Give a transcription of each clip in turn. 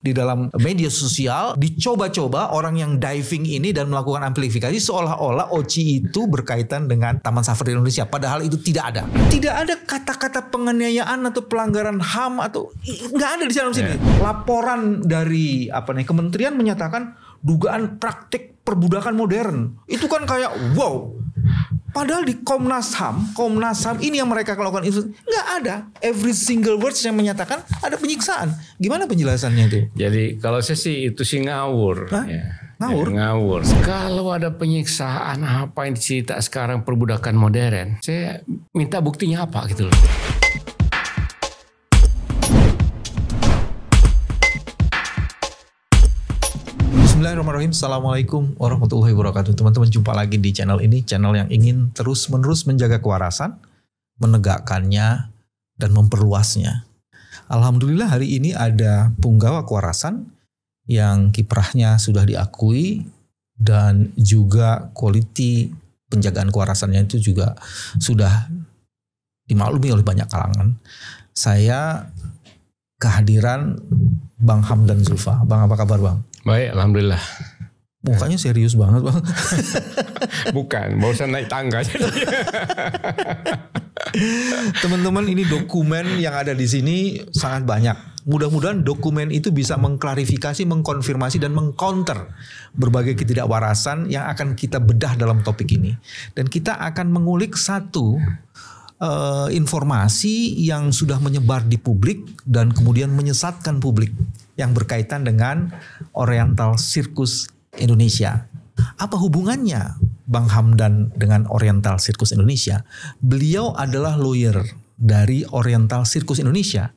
di dalam media sosial dicoba-coba orang yang diving ini dan melakukan amplifikasi seolah-olah OCI itu berkaitan dengan Taman Safari Indonesia. Padahal itu tidak ada. Tidak ada kata-kata penganiayaan atau pelanggaran HAM atau nggak ada di dalam sini. Laporan dari kementerian menyatakan dugaan praktik perbudakan modern. Itu kan kayak wow. Padahal di Komnas HAM ini yang mereka lakukan itu nggak ada. Every single words yang menyatakan ada penyiksaan. Gimana penjelasannya itu? Jadi kalau saya sih itu sih ngawur. Ya. Ngawur. Kalau ada penyiksaan apa yang dicerita sekarang perbudakan modern, saya minta buktinya apa gitu loh. Bismillahirrahmanirrahim. Assalamualaikum warahmatullahi wabarakatuh. Teman-teman, jumpa lagi di channel ini. Channel yang ingin terus-menerus menjaga kewarasan, menegakkannya, dan memperluasnya. Alhamdulillah hari ini ada punggawa kewarasan yang kiprahnya sudah diakui dan juga quality penjagaan kewarasannya itu juga sudah dimaklumi oleh banyak kalangan. Saya kehadiran Bang Hamdan Zulfa. Bang, apa kabar Bang? Baik, alhamdulillah. Mukanya serius banget Bang. Bukan, barusan naik tangga. Teman-teman, ini dokumen yang ada di sini sangat banyak. Mudah-mudahan dokumen itu bisa mengklarifikasi, mengkonfirmasi, dan mengcounter berbagai ketidakwarasan yang akan kita bedah dalam topik ini. Dan kita akan mengulik satu informasi yang sudah menyebar di publik dan kemudian menyesatkan publik yang berkaitan dengan Oriental Circus Indonesia. Apa hubungannya Bang Hamdan dengan Oriental Circus Indonesia? Beliau adalah lawyer dari Oriental Circus Indonesia.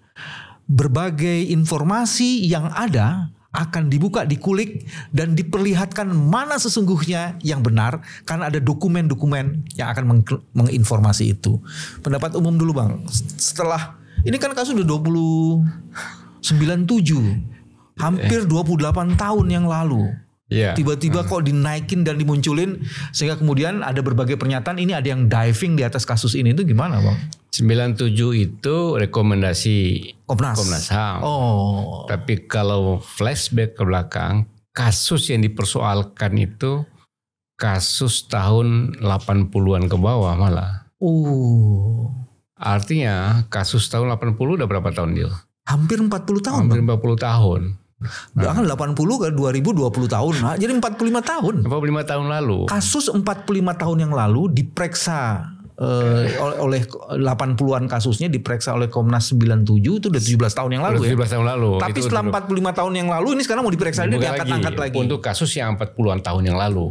Berbagai informasi yang ada akan dibuka, dikulik, dan diperlihatkan mana sesungguhnya yang benar karena ada dokumen-dokumen yang akan menginformasi itu. Pendapat umum dulu Bang. Setelah ini kan kasus udah 97, hampir 28 tahun yang lalu. Tiba-tiba kok dinaikin dan dimunculin sehingga kemudian ada berbagai pernyataan ini ada yang diving di atas kasus ini, itu gimana Bang? 97 itu rekomendasi Komnas HAM. Oh. Tapi kalau flashback ke belakang, kasus yang dipersoalkan itu kasus tahun 80-an ke bawah malah. Artinya kasus tahun 80 udah berapa tahun dia? Hampir 40 tahun. Hampir 40 tahun. Kan 80 ke 2020 tahun. Nah, jadi 45 tahun. 45 tahun lalu. Kasus 45 tahun yang lalu diperiksa oleh 80-an kasusnya diperiksa oleh Komnas 97, itu udah 17 tahun yang lalu 17 tahun lalu. Tapi setelah 45 tahun yang lalu ini sekarang mau diperiksa ini diangkat-angkat lagi. Untuk kasus yang 40-an tahun yang lalu.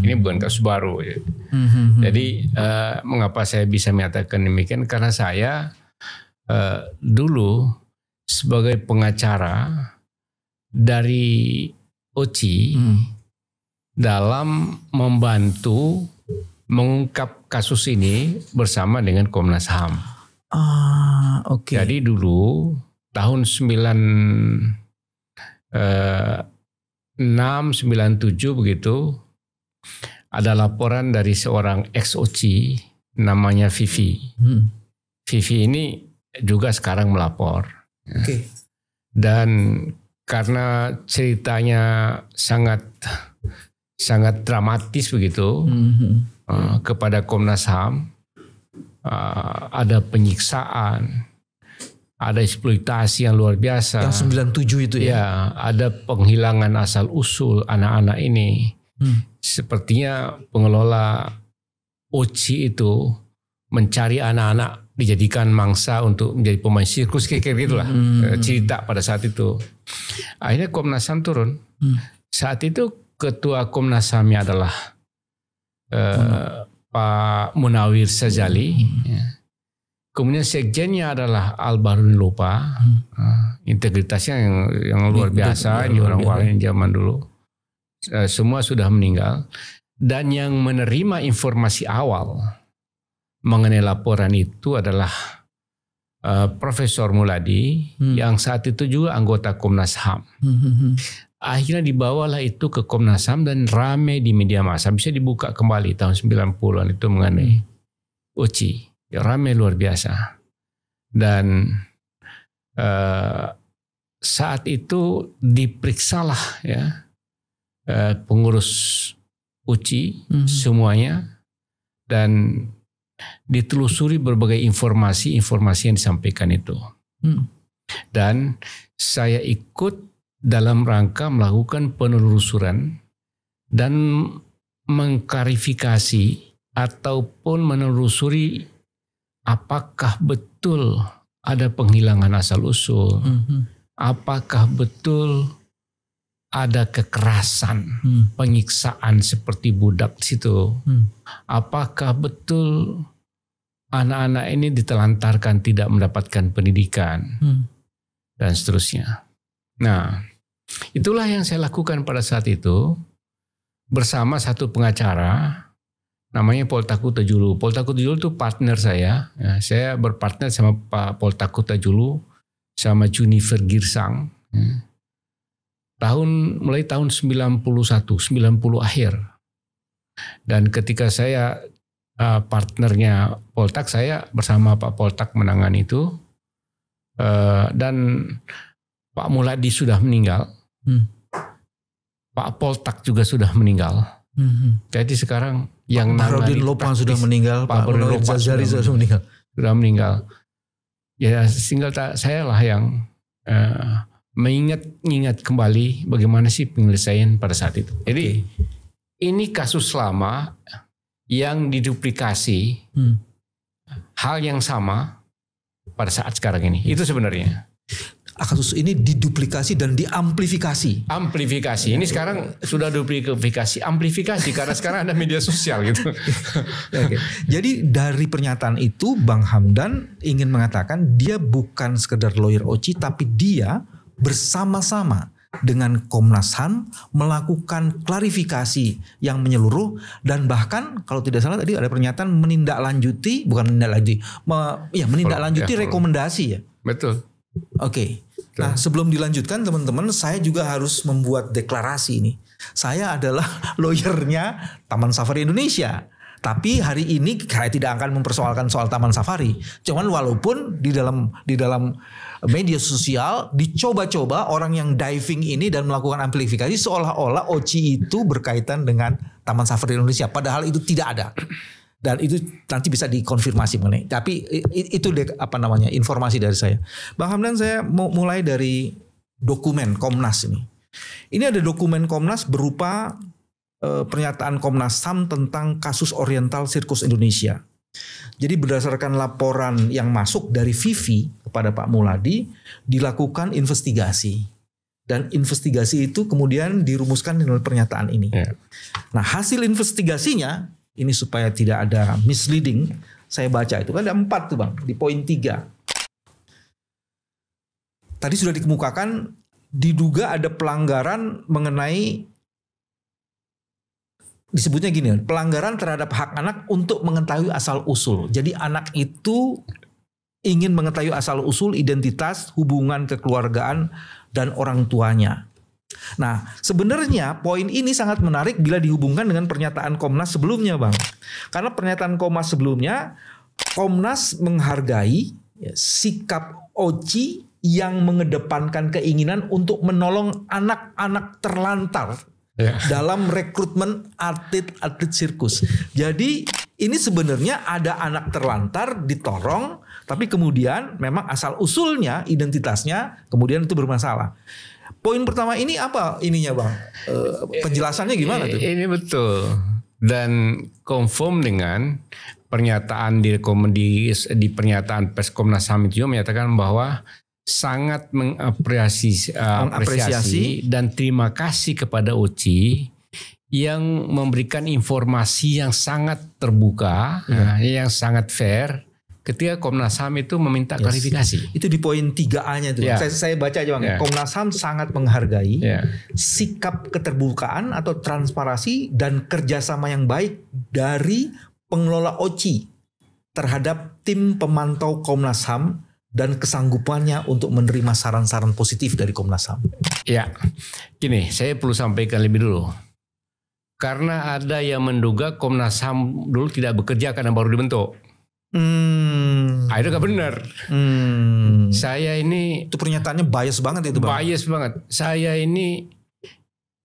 Ini bukan kasus baru. Ya. Jadi mengapa saya bisa menyatakan demikian? Karena saya dulu sebagai pengacara dari OCI dalam membantu mengungkap kasus ini bersama dengan Komnas HAM. Jadi dulu tahun 96, 97 begitu ada laporan dari seorang ex-OCI namanya Vivi. Vivi ini juga sekarang melapor. Dan karena ceritanya sangat dramatis begitu kepada Komnas HAM, ada penyiksaan, ada eksploitasi yang luar biasa. Yang 97 itu ya? Ya, ada penghilangan asal usul anak-anak ini. Sepertinya pengelola OCI itu mencari anak-anak dijadikan mangsa untuk menjadi pemain sirkus, kayak gitulah cerita pada saat itu. Akhirnya Komnas HAM turun. Saat itu ketua Komnas HAM adalah Pak Munawir Sazali. Kemudian sekjennya adalah Al-Bahrudin Lopa. Integritasnya yang luar biasa. Ini orang-orang yang zaman dulu. Semua sudah meninggal. Dan yang menerima informasi awal mengenai laporan itu adalah Profesor Muladi yang saat itu juga anggota Komnas HAM. Akhirnya dibawalah itu ke Komnas HAM dan rame di media massa. Bisa dibuka kembali tahun 90-an itu mengenai OCI. Ya, rame luar biasa. Dan saat itu diperiksalah ya pengurus UCI semuanya, dan ditelusuri berbagai informasi yang disampaikan itu. Dan saya ikut dalam rangka melakukan penelusuran dan mengklarifikasi ataupun menelusuri apakah betul ada penghilangan asal-usul, apakah betul ada kekerasan, penyiksaan seperti budak di situ, apakah betul anak-anak ini ditelantarkan tidak mendapatkan pendidikan, dan seterusnya. Nah, itulah yang saya lakukan pada saat itu bersama satu pengacara namanya Paul Takutajulu. Paul Takutajulu itu partner saya. Ya, saya berpartner sama Pak Paul Takutajulu sama Junifer Girsang. Ya. Mulai tahun 90 akhir. Dan ketika saya partnernya Poltak, saya bersama Pak Poltak menangani itu. Dan Pak Muladi sudah meninggal. Pak Poltak juga sudah meninggal. Jadi sekarang yang Pak Bahrudin Lopang sudah meninggal, Pak Bahrudin Zazari sudah meninggal. Sudah meninggal. Ya, tinggal saya lah yang mengingat kembali bagaimana sih penyelesaian pada saat itu. Jadi ini kasus lama yang diduplikasi hal yang sama pada saat sekarang ini. Itu sebenarnya. Kasus ini diduplikasi dan diamplifikasi. Amplifikasi. Ini sekarang sudah duplikasi, amplifikasi karena sekarang ada media sosial gitu. Oke. Jadi dari pernyataan itu Bang Hamdan ingin mengatakan dia bukan sekedar lawyer OCI, tapi dia bersama-sama dengan Komnas HAM melakukan klarifikasi yang menyeluruh, dan bahkan kalau tidak salah tadi ada pernyataan menindaklanjuti rekomendasi ya. Betul. Oke. Nah, sebelum dilanjutkan teman-teman, saya juga harus membuat deklarasi ini. Saya adalah lawyernya Taman Safari Indonesia. Tapi hari ini saya tidak akan mempersoalkan soal Taman Safari. Cuman walaupun di dalam media sosial dicoba-coba orang yang diving ini dan melakukan amplifikasi seolah-olah OCI itu berkaitan dengan Taman Safari Indonesia. Padahal itu tidak ada. Dan itu nanti bisa dikonfirmasi mengenai. Tapi itu informasi dari saya. Bang Hamdan, saya mau mulai dari dokumen Komnas ini. Ini ada dokumen Komnas berupa pernyataan Komnas HAM tentang kasus Oriental Sirkus Indonesia. Jadi berdasarkan laporan yang masuk dari Vivi kepada Pak Muladi, dilakukan investigasi. Dan investigasi itu kemudian dirumuskan dengan pernyataan ini. Yeah. Nah, hasil investigasinya, ini supaya tidak ada misleading, saya baca itu kan ada 4 tuh Bang, di poin 3. Tadi sudah dikemukakan diduga ada pelanggaran mengenai, disebutnya gini, pelanggaran terhadap hak anak untuk mengetahui asal usul. Jadi anak itu ingin mengetahui asal usul, identitas, hubungan kekeluargaan dan orang tuanya. Nah, sebenarnya poin ini sangat menarik bila dihubungkan dengan pernyataan Komnas sebelumnya, Bang. Karena pernyataan Komnas sebelumnya, Komnas menghargai sikap OCI yang mengedepankan keinginan untuk menolong anak-anak terlantar dalam rekrutmen atlet-atlet sirkus. Jadi ini sebenarnya ada anak terlantar ditolong, tapi kemudian memang asal usulnya, identitasnya kemudian itu bermasalah. Poin pertama ini apa ininya Bang? Penjelasannya gimana tuh? Ini betul. Dan konform dengan pernyataan di pernyataan pers Komnas HAM itu menyatakan bahwa sangat mengapresiasi dan terima kasih kepada OCI yang memberikan informasi yang sangat terbuka, yang sangat fair. Ketika Komnas HAM itu meminta klarifikasi. Itu di poin 3A-nya itu. Saya baca aja Bang. Komnas HAM sangat menghargai sikap keterbukaan atau transparansi dan kerjasama yang baik dari pengelola OCI terhadap tim pemantau Komnas HAM dan kesanggupannya untuk menerima saran-saran positif dari Komnas HAM. Ya, gini, saya perlu sampaikan lebih dulu. Karena ada yang menduga Komnas HAM dulu tidak bekerja karena baru dibentuk. Itu gak benar. Saya ini itu pernyataannya bias banget itu, Bang. Bias banget. Saya ini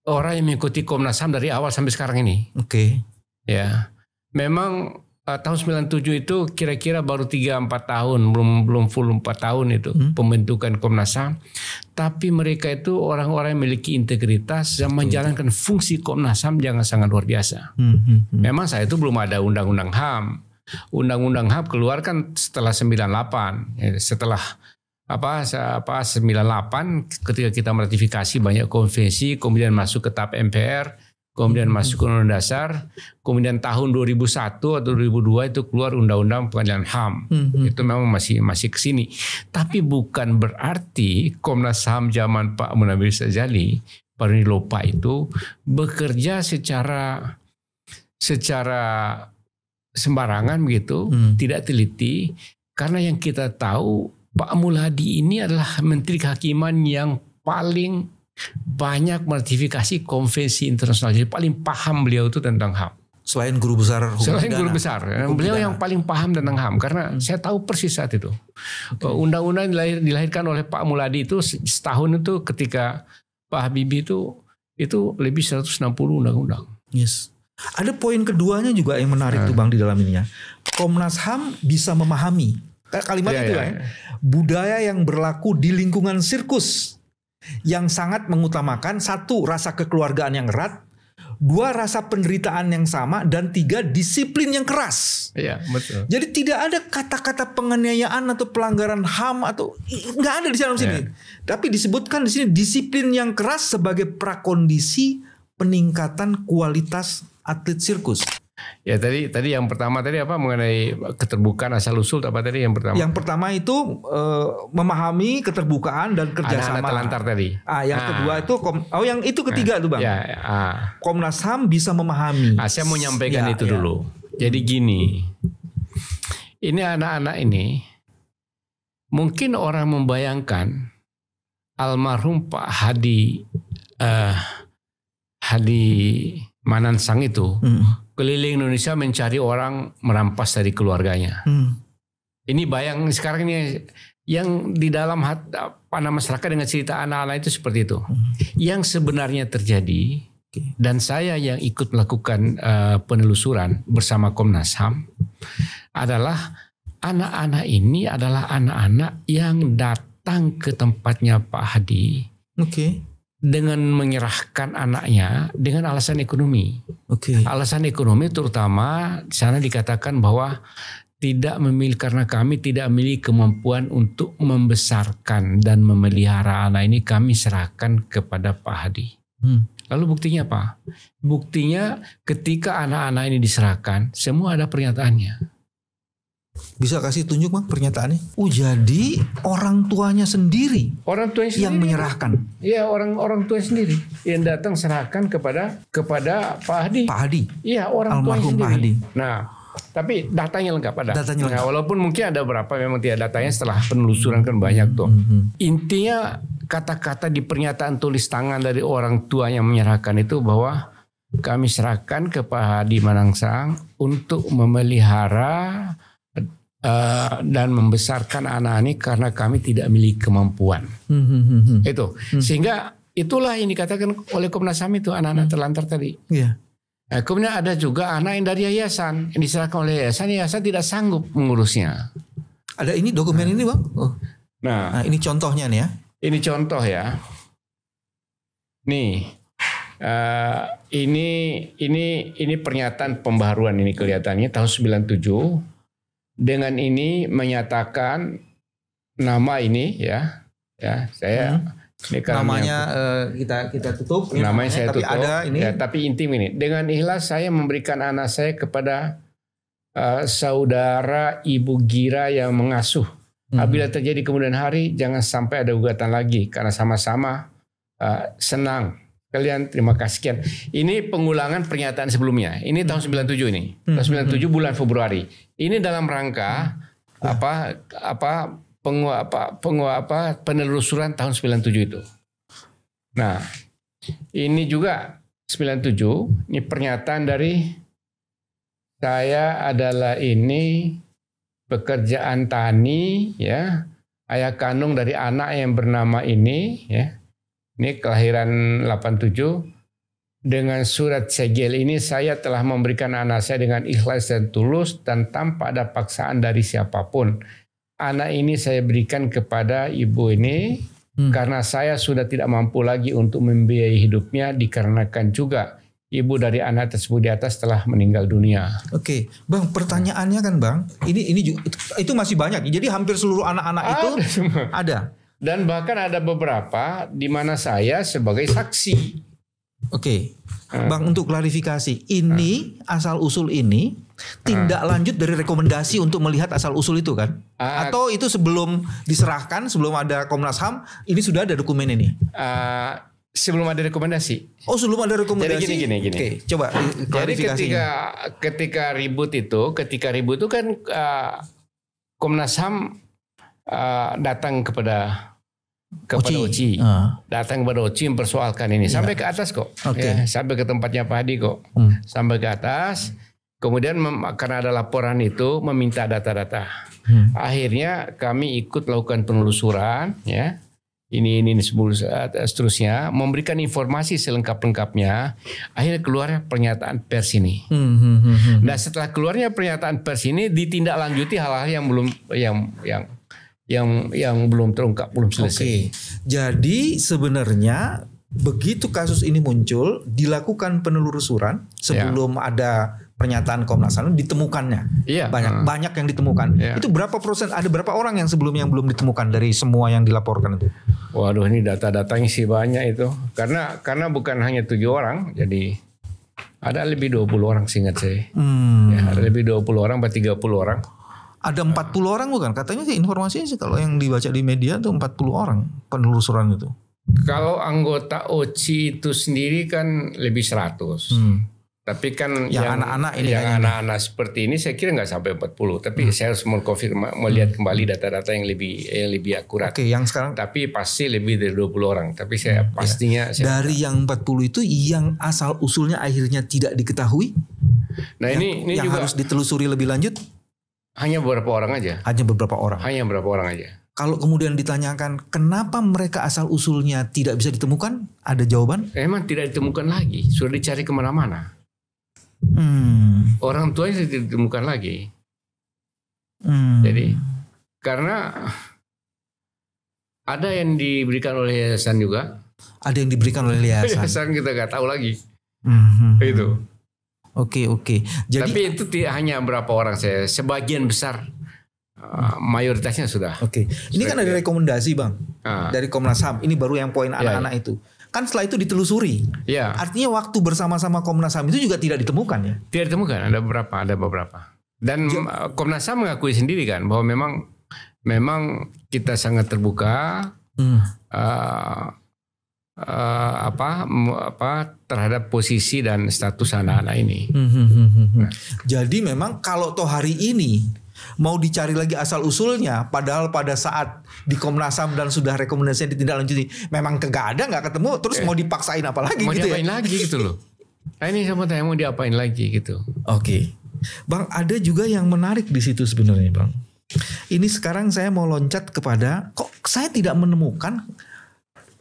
orang yang mengikuti Komnas HAM dari awal sampai sekarang ini. Oke. Ya. Memang tahun 97 itu kira-kira baru 3-4 tahun, belum full 4 tahun itu pembentukan Komnas HAM. Tapi mereka itu orang-orang yang memiliki integritas dan menjalankan fungsi Komnas HAM jangan sangat luar biasa. Memang saya itu belum ada undang-undang HAM. Undang-undang HAM keluar kan setelah 98. Setelah 98 ketika kita meratifikasi banyak konvensi, kemudian masuk ke tahap MPR, kemudian masuk ke Undang-Undang Dasar, kemudian tahun 2001 atau 2002 itu keluar Undang-Undang Pengadilan HAM. Itu memang masih ke sini. Tapi bukan berarti Komnas HAM zaman Pak Munawir Syadzali, Paruni Lopa itu bekerja secara sembarangan begitu, tidak teliti, karena yang kita tahu Pak Mulhadi ini adalah Menteri Kehakiman yang paling banyak meratifikasi konvensi internasional. Jadi paling paham beliau itu tentang HAM. Selain guru besar hukum Selain pidana. guru besar, beliau yang paling paham tentang HAM karena saya tahu persis saat itu. Undang-undang dilahirkan oleh Pak Mulhadi itu setahun itu ketika Pak Habibie itu lebih 160 undang-undang. Yes. Ada poin keduanya juga yang menarik tuh Bang di dalam ininya. Komnas HAM bisa memahami kalimat itu kan. Budaya yang berlaku di lingkungan sirkus yang sangat mengutamakan 1, rasa kekeluargaan yang erat, 2, rasa penderitaan yang sama, dan 3, disiplin yang keras. Iya, betul. Jadi tidak ada kata-kata penganiayaan atau pelanggaran HAM atau nggak ada di dalam sini. Tapi disebutkan di sini disiplin yang keras sebagai prakondisi peningkatan kualitas atlet sirkus. Ya tadi yang pertama tadi apa mengenai keterbukaan asal usul apa tadi yang pertama? Yang pertama itu memahami keterbukaan dan kerjasama. Anak-anak telantar tadi. Yang kedua itu yang itu ketiga tuh Bang. Komnas HAM bisa memahami. Saya mau nyampaikan itu dulu. Jadi gini, ini anak-anak ini mungkin orang membayangkan almarhum Pak Hadi Manansang itu keliling Indonesia mencari orang merampas dari keluarganya. Ini bayang sekarang ini yang di dalam masyarakat dengan cerita anak-anak itu seperti itu. Yang sebenarnya terjadi dan saya yang ikut melakukan penelusuran bersama Komnas HAM adalah anak-anak ini adalah anak-anak yang datang ke tempatnya Pak Hadi. Dengan menyerahkan anaknya dengan alasan ekonomi. Alasan ekonomi terutama di sana dikatakan bahwa karena kami tidak memiliki kemampuan untuk membesarkan dan memelihara anak ini, kami serahkan kepada Pak Hadi. Lalu buktinya apa? Buktinya ketika anak-anak ini diserahkan, semua ada pernyataannya. Bisa kasih tunjuk Bang pernyataannya? Jadi orang tuanya sendiri, yang menyerahkan. Iya, orang tua sendiri yang datang serahkan kepada Pak Hadi. Pak Hadi. Iya, orang tua sendiri. Pak Hadi. Nah, tapi datanya lengkap ada. Datanya lengkap. Nah, walaupun mungkin ada beberapa memang tidak datanya setelah penelusuran kan banyak tuh. Intinya kata-kata di pernyataan tulis tangan dari orang tua yang menyerahkan itu bahwa kami serahkan ke Pak Hadi Manansang untuk memelihara dan membesarkan anak ini karena kami tidak memiliki kemampuan. Itu. Sehingga itulah yang dikatakan oleh Komnas HAM itu anak-anak terlantar tadi. Kemudian ada juga anak yang dari yayasan yang diserahkan oleh yayasan tidak sanggup mengurusnya. Ada ini dokumen ini Bang? Nah, ini contohnya nih ya. Ini contoh ya. Nih. Ini pernyataan pembaharuan ini kelihatannya tahun 97. Dengan ini menyatakan nama ini ya saya namanya kita tutup. Namanya saya tapi tutup. Ada ini. Tapi intim ini. Dengan ikhlas saya memberikan anak saya kepada saudara Ibu Gira yang mengasuh. Apabila terjadi kemudian hari jangan sampai ada gugatan lagi karena sama-sama senang. Kalian terima kasih sekian. Ini pengulangan pernyataan sebelumnya. Ini tahun 97 ini. Tahun 97 bulan Februari. Ini dalam rangka penelusuran tahun 97 itu. Nah, ini juga 97. Ini pernyataan dari saya adalah ini pekerjaan tani, ya, ayah kandung dari anak yang bernama ini, ya, ini kelahiran 87. Dengan surat segel ini saya telah memberikan anak saya dengan ikhlas dan tulus dan tanpa ada paksaan dari siapapun. Anak ini saya berikan kepada ibu ini karena saya sudah tidak mampu lagi untuk membiayai hidupnya dikarenakan juga ibu dari anak tersebut di atas telah meninggal dunia. Oke, Bang, pertanyaannya kan Bang, ini juga, itu masih banyak. Jadi hampir seluruh anak-anak itu ada. Dan bahkan ada beberapa di mana saya sebagai saksi. Oke, Bang, untuk klarifikasi, ini asal-usul ini tindak lanjut dari rekomendasi untuk melihat asal-usul itu kan? Atau itu sebelum diserahkan, sebelum ada Komnas HAM, ini sudah ada dokumen ini? Sebelum ada rekomendasi. Oh, sebelum ada rekomendasi. Jadi gini. Oke, coba klarifikasinya. Jadi ketika ribut itu kan Komnas HAM datang kepada Oci. Datang kepada Oci mempersoalkan ini sampai ke atas kok. Ya, sampai ke tempatnya Pak Hadi kok. Sampai ke atas. Kemudian karena ada laporan itu meminta data-data. Akhirnya kami ikut lakukan penelusuran, ya. Ini seterusnya, memberikan informasi selengkap-lengkapnya. Akhirnya keluar pernyataan pers ini. Nah, setelah keluarnya pernyataan pers ini ditindaklanjuti hal-hal yang belum terungkap, belum selesai. Jadi sebenarnya begitu kasus ini muncul, dilakukan penelusuran sebelum ada pernyataan Komnas HAM, ditemukannya. Banyak yang ditemukan. Itu berapa persen? Ada berapa orang yang sebelumnya yang belum ditemukan dari semua yang dilaporkan itu? Waduh, ini data-datanya sih banyak itu. Karena bukan hanya 7 orang, jadi ada lebih 20 orang seingat saya. Ya, ada lebih 20 orang, 30 orang. Ada 40 orang bukan? Katanya sih informasinya sih kalau yang dibaca di media tuh 40 orang penelusuran itu. Kalau anggota OCI itu sendiri kan lebih 100. Tapi kan yang anak-anak ini, yang anak-anak seperti ini saya kira nggak sampai 40. Tapi saya harus melihat kembali data-data yang lebih akurat. Oke, yang sekarang tapi pasti lebih dari 20 orang. Tapi saya pastinya dari yang 40 itu yang asal usulnya akhirnya tidak diketahui. Nah, ini yang juga harus ditelusuri lebih lanjut. Hanya beberapa orang aja. Hanya beberapa orang. Kalau kemudian ditanyakan kenapa mereka asal usulnya tidak bisa ditemukan, ada jawaban? Emang tidak ditemukan lagi, sudah dicari kemana-mana. Orang tuanya tidak ditemukan lagi. Jadi karena ada yang diberikan oleh yayasan juga. Ada yang diberikan oleh yayasan. Yayasan kita nggak tahu lagi. Itu. Oke. Jadi, tapi itu hanya berapa orang saya, sebagian besar mayoritasnya sudah. Oke. Ini kan ada rekomendasi Bang dari Komnas HAM. Ini baru yang poin anak-anak itu. Kan setelah itu ditelusuri. Artinya waktu bersama-sama Komnas HAM itu juga tidak ditemukan ya? Tidak ditemukan, ada beberapa. Dan Komnas HAM mengakui sendiri kan bahwa memang kita sangat terbuka. Terhadap posisi dan status anak-anak ini. Jadi memang kalau toh hari ini mau dicari lagi asal usulnya, padahal pada saat di Komnas HAM dan sudah rekomendasinya ditindaklanjuti, memang nggak ketemu, terus mau dipaksain apa lagi? Mau gitu diapain lagi gitu loh? Nah, ini sama tanya mau diapain lagi gitu? Oke, Bang, ada juga yang menarik di situ sebenarnya Bang. Ini sekarang saya mau loncat kepada, kok saya tidak menemukan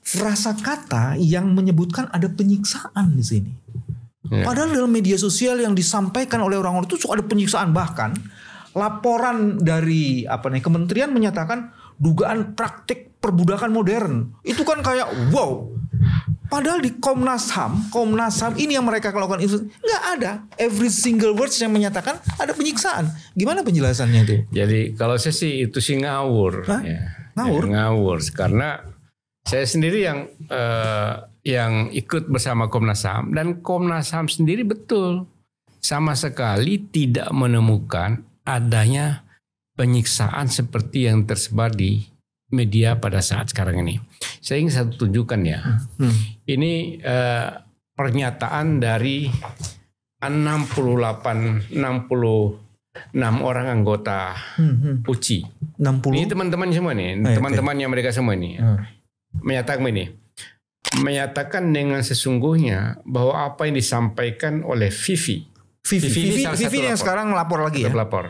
frasa kata yang menyebutkan ada penyiksaan di sini. Padahal dalam media sosial yang disampaikan oleh orang-orang itu ada penyiksaan, bahkan laporan dari kementerian menyatakan dugaan praktik perbudakan modern. Itu kan kayak wow. Padahal di Komnas HAM ini yang mereka lakukan itu nggak ada every single words yang menyatakan ada penyiksaan. Gimana penjelasannya itu? Jadi kalau saya sih itu sih ngawur. Ngawur karena saya sendiri yang ikut bersama Komnas HAM, dan Komnas HAM sendiri betul sama sekali tidak menemukan adanya penyiksaan seperti yang tersebar di media pada saat sekarang ini. Saya ingin satu tunjukkan ya. Ini pernyataan dari 66 orang anggota UCI. 60. Ini teman-teman semua nih, teman-temannya mereka semua ini. Menyatakan dengan sesungguhnya bahwa apa yang disampaikan oleh Vivi yang sekarang lapor lagi ya. Lapor.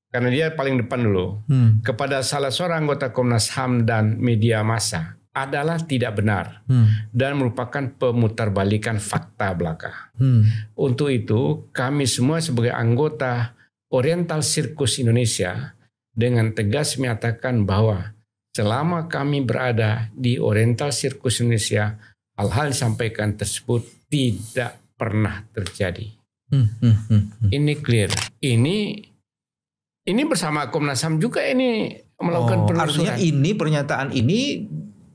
karena dia paling depan dulu, kepada salah seorang anggota Komnas HAM dan media massa adalah tidak benar dan merupakan pemutarbalikan fakta belaka. Untuk itu, kami semua sebagai anggota Oriental Circus Indonesia dengan tegas menyatakan bahwa selama kami berada di Oriental Circus Indonesia, hal-hal yang disampaikan tersebut tidak pernah terjadi. Ini clear. Ini bersama Komnas HAM juga ini melakukan penelusuran. Artinya ini pernyataan ini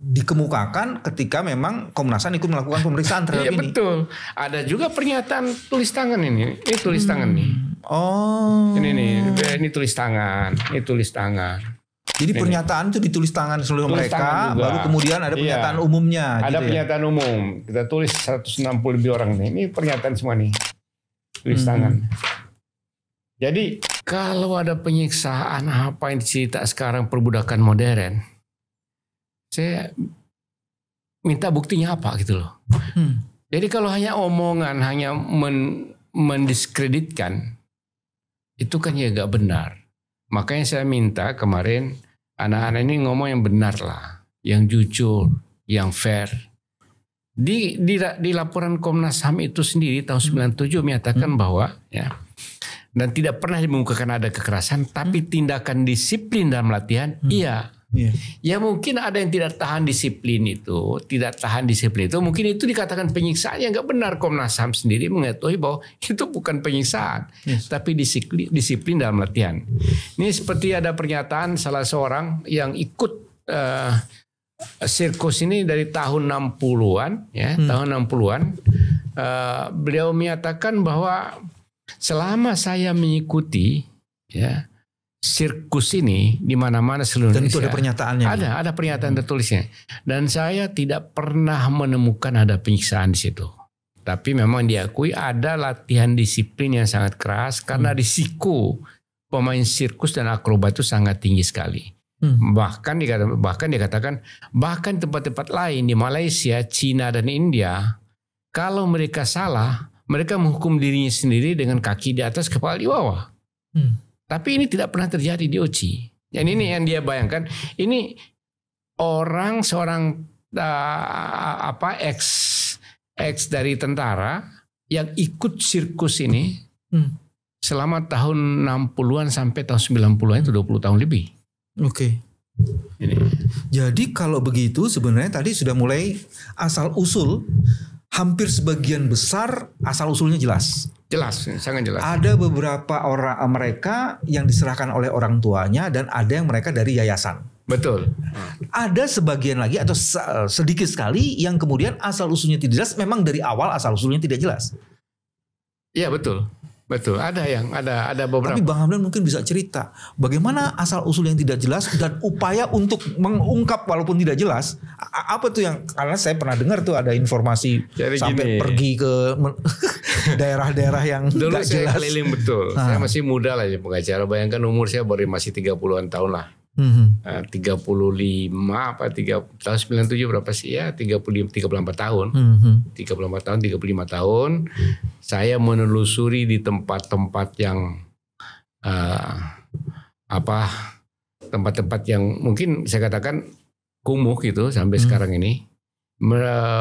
dikemukakan ketika memang Komnas HAM ikut melakukan pemeriksaan terhadap ini. Betul. Ada juga pernyataan tulis tangan ini. Ini tulis tangan nih. Ini tulis tangan. Ini tulis tangan. Jadi pernyataan itu ditulis tangan seluruh mereka, baru kemudian ada pernyataan umumnya. Ada pernyataan umum. Kita tulis 160 lebih orang nih. Ini pernyataan semua nih. Tulis tangan. Jadi kalau ada penyiksaan apa yang dicerita sekarang perbudakan modern, saya minta buktinya apa gitu loh. Jadi kalau hanya omongan, hanya mendiskreditkan, itu kan ya gak benar. Makanya saya minta kemarin anak-anak ini ngomong yang benar lah, yang jujur, yang fair. Di laporan Komnas HAM itu sendiri tahun 97 menyatakan bahwa ya, dan tidak pernah dimungkinkan ada kekerasan, tapi tindakan disiplin dalam latihan, iya. Ya mungkin ada yang tidak tahan disiplin itu, mungkin itu dikatakan penyiksaan yang nggak benar. Komnas HAM sendiri mengetahui bahwa itu bukan penyiksaan, tapi disiplin dalam latihan. Ini seperti ada pernyataan salah seorang yang ikut sirkus ini dari tahun 60-an, ya, tahun 60-an, beliau menyatakan bahwa selama saya mengikuti ya sirkus ini di mana-mana seluruh Indonesia. Dan itu ada pernyataannya. Ada pernyataan tertulisnya. Dan saya tidak pernah menemukan ada penyiksaan di situ. Tapi memang diakui ada latihan disiplin yang sangat keras karena risiko pemain sirkus dan akrobat itu sangat tinggi sekali. Bahkan dikatakan bahkan tempat-tempat lain di Malaysia, Cina dan India, kalau mereka salah, mereka menghukum dirinya sendiri dengan kaki di atas, kepala di bawah. Tapi ini tidak pernah terjadi di OCI. Dan ini yang dia bayangkan. Ini seorang ex dari tentara yang ikut sirkus ini selama tahun 60-an sampai tahun 90-an itu 20 tahun lebih. Oke. Ini. Jadi kalau begitu sebenarnya tadi sudah mulai asal usul. Hampir sebagian besar asal usulnya jelas. Jelas, sangat jelas. Ada beberapa orang mereka yang diserahkan oleh orang tuanya dan ada yang mereka dari yayasan. Betul. Ada sebagian lagi atau sedikit sekali yang kemudian asal usulnya tidak jelas, memang dari awal asal usulnya tidak jelas. Iya betul. Betul, ada beberapa. Tapi Bang Hamdan mungkin bisa cerita bagaimana asal usul yang tidak jelas dan upaya untuk mengungkap walaupun tidak jelas. Apa tuh yang, karena saya pernah dengar tuh ada informasi jadi sampai pergi ke daerah-daerah yang dulu gak saya jelas. Keliling betul. Saya masih muda lah ya pengacara. Bayangkan umur saya baru masih 30-an tahun lah. 35 apa 3 tahun 97 berapa sih ya 34 tahun 35 tahun saya menelusuri di tempat-tempat yang tempat-tempat yang mungkin saya katakan kumuh gitu sampai sekarang ini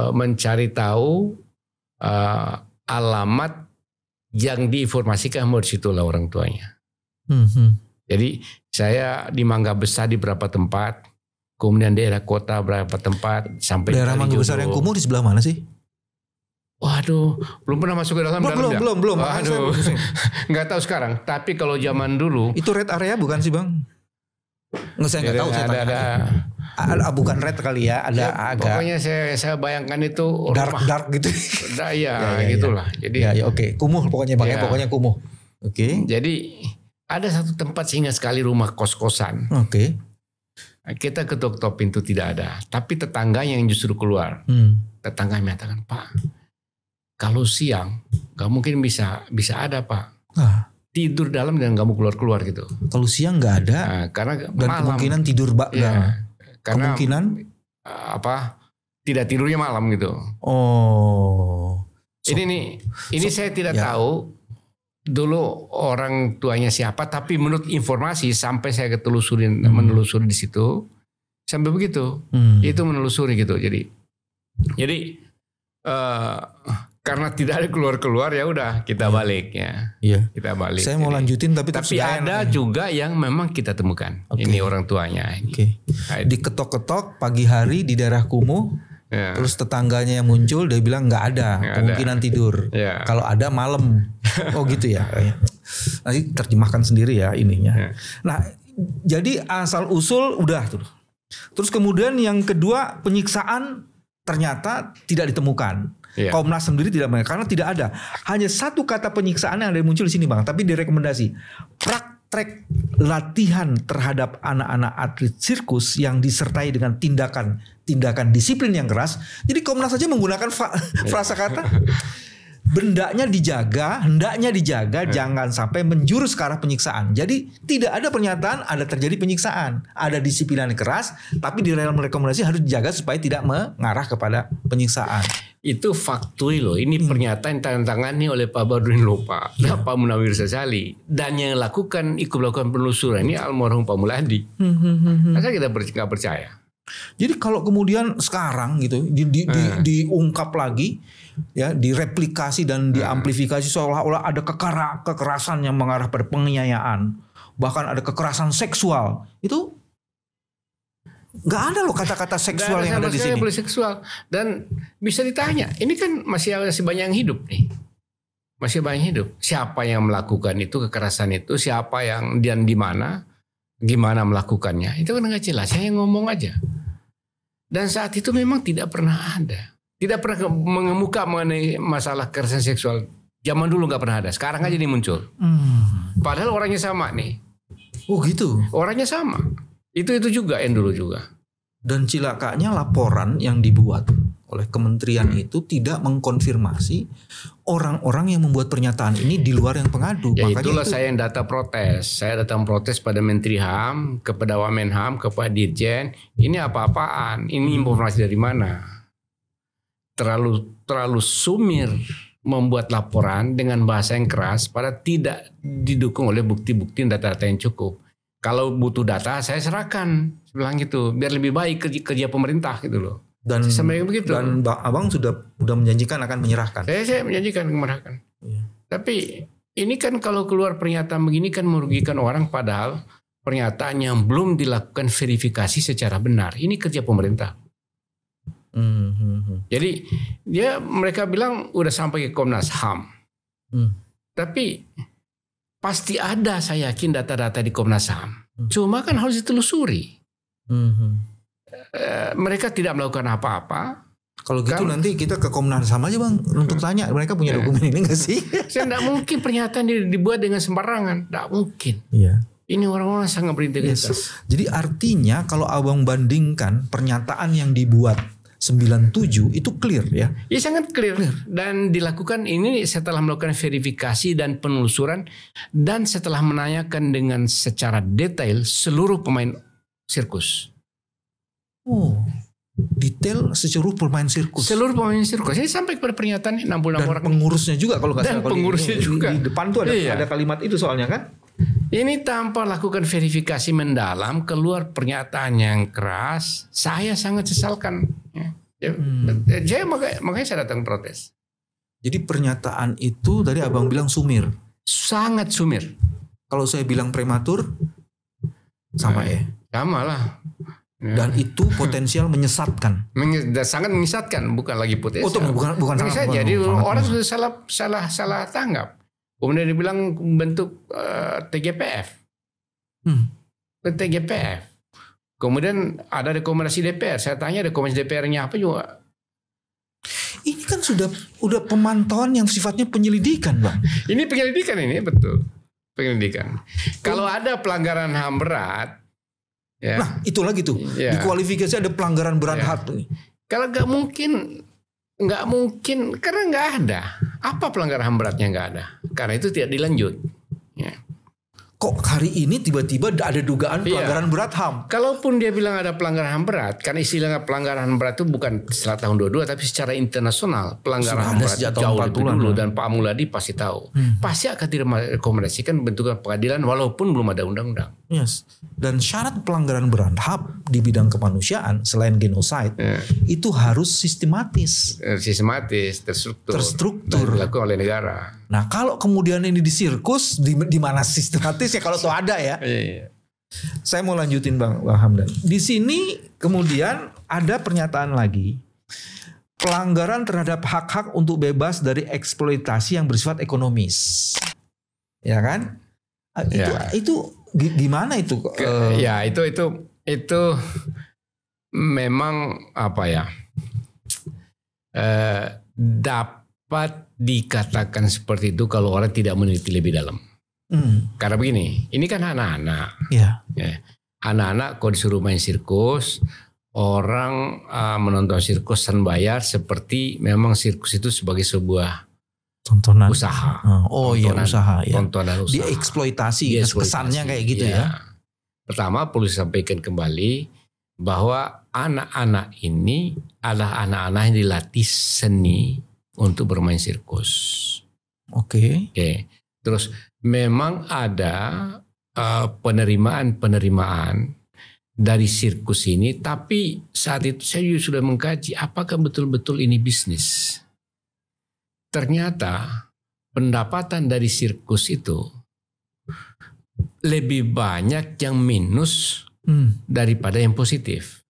mencari tahu alamat yang diinformasikan di situ lah orang tuanya. Jadi saya di Mangga Besar di beberapa tempat, kemudian daerah kota beberapa tempat, sampai daerah Mangga Besar yang kumuh di sebelah mana sih? Waduh, belum pernah masuk ke dalam. Belum. Waduh, nggak tahu sekarang. Tapi kalau zaman dulu itu red area bukan sih Bang? Nggak, saya nggak tahu. Ada bukan red kali ya, ada agak. Pokoknya saya bayangkan itu dark gitu. Ya, gitulah. Jadi oke. Kumuh pokoknya Bang, pokoknya kumuh. Oke. Jadi ada satu tempat sehingga sekali rumah kos-kosan. Oke. Kita ketok-ketok pintu tidak ada, tapi tetangga yang justru keluar. Tetangga mengatakan, "Pak, kalau siang nggak mungkin bisa ada Pak. Tidur dalam dan kamu keluar gitu." Kalau siang nggak ada, karena dan malam, kemungkinan tidur karena kemungkinan tidak tidurnya malam gitu. Oh. Ini saya tidak tahu. dulu orang tuanya siapa, tapi menurut informasi sampai saya menelusuri di situ sampai begitu, itu menelusuri gitu. Jadi karena tidak ada keluar ya udah kita balik ya. Iya. Kita balik. Saya mau lanjutin tapi ada juga yang memang kita temukan. Ini orang tuanya. Diketok-ketok pagi hari di daerah Kumuh. Ya. Terus tetangganya yang muncul dia bilang nggak ada, kemungkinan tidur. Ya. Kalau ada malam. Oh gitu ya. Nanti terjemahkan sendiri ya ininya. Ya. Nah, jadi asal usul udah tuh. Terus kemudian yang kedua, penyiksaan ternyata tidak ditemukan. Yeah. Komnas sendiri tidak karena tidak ada. Hanya satu kata penyiksaan yang ada muncul di sini Bang, tapi direkomendasi praktek latihan terhadap anak-anak atlet sirkus yang disertai dengan tindakan disiplin yang keras. Jadi Komnas saja menggunakan frasa kata hendaknya dijaga, jangan sampai menjurus ke arah penyiksaan. Jadi tidak ada pernyataan ada terjadi penyiksaan, ada disiplin yang keras, tapi di dalam rekomendasi harus dijaga supaya tidak mengarah kepada penyiksaan. Itu faktual loh. Ini pernyataan tangani oleh Pak Badrudin Lopa dan Pak Munawir Sazali, dan yang melakukan penelusuran ini almarhum Pak Muladi. Masa kita nggak percaya? Jadi kalau kemudian sekarang gitu diungkap lagi, ya direplikasi dan diamplifikasi seolah-olah ada kekerasan yang mengarah pada penganiayaan, bahkan ada kekerasan seksual, itu nggak ada loh kata-kata seksual yang ada di sini. Boleh seksual, dan bisa ditanya, ini kan masih banyak yang hidup nih, masih banyak hidup. Siapa yang melakukan itu kekerasan itu? Siapa yang dan di mana? Gimana melakukannya? Itu kan nggak jelas. Saya ngomong aja. Dan saat itu memang tidak pernah ada. Tidak pernah mengemuka mengenai masalah kekerasan seksual. Zaman dulu nggak pernah ada. Sekarang aja ini muncul. Padahal orangnya sama nih. Oh gitu? Orangnya sama. Itu juga yang dulu juga. Dan cilakanya laporan yang dibuat oleh kementerian itu tidak mengkonfirmasi orang-orang yang membuat pernyataan ini di luar yang pengadu. Ya, itulah saya yang protes. Saya datang protes pada Menteri HAM, kepada Wamenham, kepada Dirjen. Ini apa-apaan? Ini informasi dari mana? Terlalu sumir membuat laporan dengan bahasa yang keras, pada tidak didukung oleh bukti-bukti dan data-data yang cukup. Kalau butuh data, saya serahkan, bilang gitu, biar lebih baik kerja pemerintah gitu loh. Dan Abang sudah menjanjikan akan menyerahkan. Saya menjanjikan menyerahkan. Ya. Tapi ini kan kalau keluar pernyataan begini kan merugikan orang, padahal pernyataan yang belum dilakukan verifikasi secara benar. Ini kerja pemerintah. Jadi mereka bilang udah sampai ke Komnas HAM. Tapi pasti ada, saya yakin, data-data di Komnas HAM. Cuma kan harus ditelusuri. Mereka tidak melakukan apa-apa. Kalau gitu nanti kita ke Komnas HAM aja Bang untuk tanya mereka punya dokumen ini nggak sih? Saya tidak mungkin pernyataan dibuat dengan sembarangan, tidak mungkin. Iya. Ini orang-orang sangat berintegritas. Yes. Jadi artinya kalau Abang bandingkan pernyataan yang dibuat 97 itu clear ya? Iya, sangat clear. Dan dilakukan ini setelah melakukan verifikasi dan penelusuran, dan setelah menanyakan dengan secara detail seluruh pemain sirkus. Oh, detail seluruh pemain sirkus. Seluruh pemain sirkus. Saya sampai kepada pernyataan 66 orang. Dan pengurusnya juga kalau nggak salah. Dan pengurusnya juga. Di depan tuh ada kalimat itu soalnya kan. Ini tanpa lakukan verifikasi mendalam, keluar pernyataan yang keras. Saya sangat sesalkan. Makanya saya datang protes. Jadi pernyataan itu tadi Abang bilang sumir. Sangat sumir. Kalau saya bilang prematur, sama ya? Sama lah. Dan itu potensial menyesatkan. Sangat menyesatkan, bukan lagi potensial. Bukan sangat. Jadi orang sudah salah tanggap. Kemudian dibilang bentuk TGPF. TGPF. Kemudian ada rekomendasi DPR. Saya tanya rekomendasi DPR-nya apa juga. Ini kan udah pemantauan yang sifatnya penyelidikan, Bang. Ini penyelidikan ini, betul. Penyelidikan. Kalau ada pelanggaran HAM berat, ya. Nah, itu lagi tuh. Ya. Di kualifikasi ada pelanggaran berat HAM. Kalau nggak mungkin karena nggak ada. Apa pelanggaran HAM beratnya nggak ada? Karena itu tidak dilanjut. Ya. kok hari ini tiba-tiba ada dugaan pelanggaran berat HAM. Kalaupun dia bilang ada pelanggaran HAM berat, kan istilahnya pelanggaran berat itu bukan setelah tahun 22, tapi secara internasional pelanggaran HAM berat jauh lebih dulu dan Pak Muladi pasti tahu. Pasti akan direkomendasikan bentukan pengadilan walaupun belum ada undang-undang. Yes. Dan syarat pelanggaran berat HAM di bidang kemanusiaan selain genocide itu harus sistematis, terstruktur dilakukan oleh negara. Nah, kalau kemudian ini di sirkus, di mana sistematis ya kalau tuh ada ya. Saya mau lanjutin Bang Hamdan. Di sini kemudian ada pernyataan lagi. Pelanggaran terhadap hak-hak untuk bebas dari eksploitasi yang bersifat ekonomis. Ya kan? Itu gimana itu? Ya, itu memang apa ya? Dapat dikatakan seperti itu kalau orang tidak meneliti lebih dalam. Karena begini, ini kan anak-anak. Ya. Anak-anak kalau disuruh main sirkus, orang menonton sirkus dan bayar seperti memang sirkus itu sebagai sebuah tontonan usaha. Usaha ya. Tontonan usaha. Dieksploitasi. Kesannya kayak gitu ya. Pertama perlu disampaikan kembali bahwa anak-anak ini adalah anak-anak yang dilatih seni untuk bermain sirkus. Oke. Terus memang ada penerimaan dari sirkus ini, tapi saat itu saya juga sudah mengkaji apakah betul-betul ini bisnis. Ternyata pendapatan dari sirkus itu lebih banyak yang minus daripada yang positif.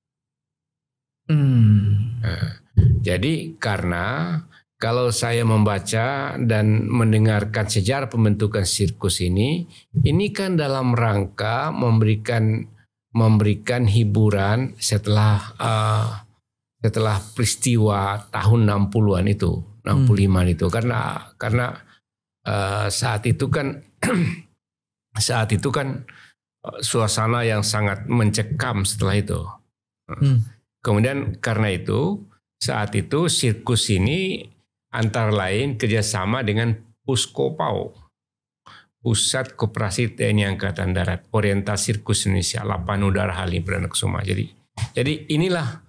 Jadi karena kalau saya membaca dan mendengarkan sejarah pembentukan sirkus ini kan dalam rangka memberikan hiburan setelah peristiwa tahun 60-an itu, 65-an itu, karena saat itu kan suasana yang sangat mencekam setelah itu. Kemudian karena itu saat itu sirkus ini antara lain kerjasama dengan Puskopau, Pusat Koperasi TNI Angkatan Darat, Oriental Sirkus Indonesia, Lapangan Udara Halim Perdana Kusuma. Jadi inilah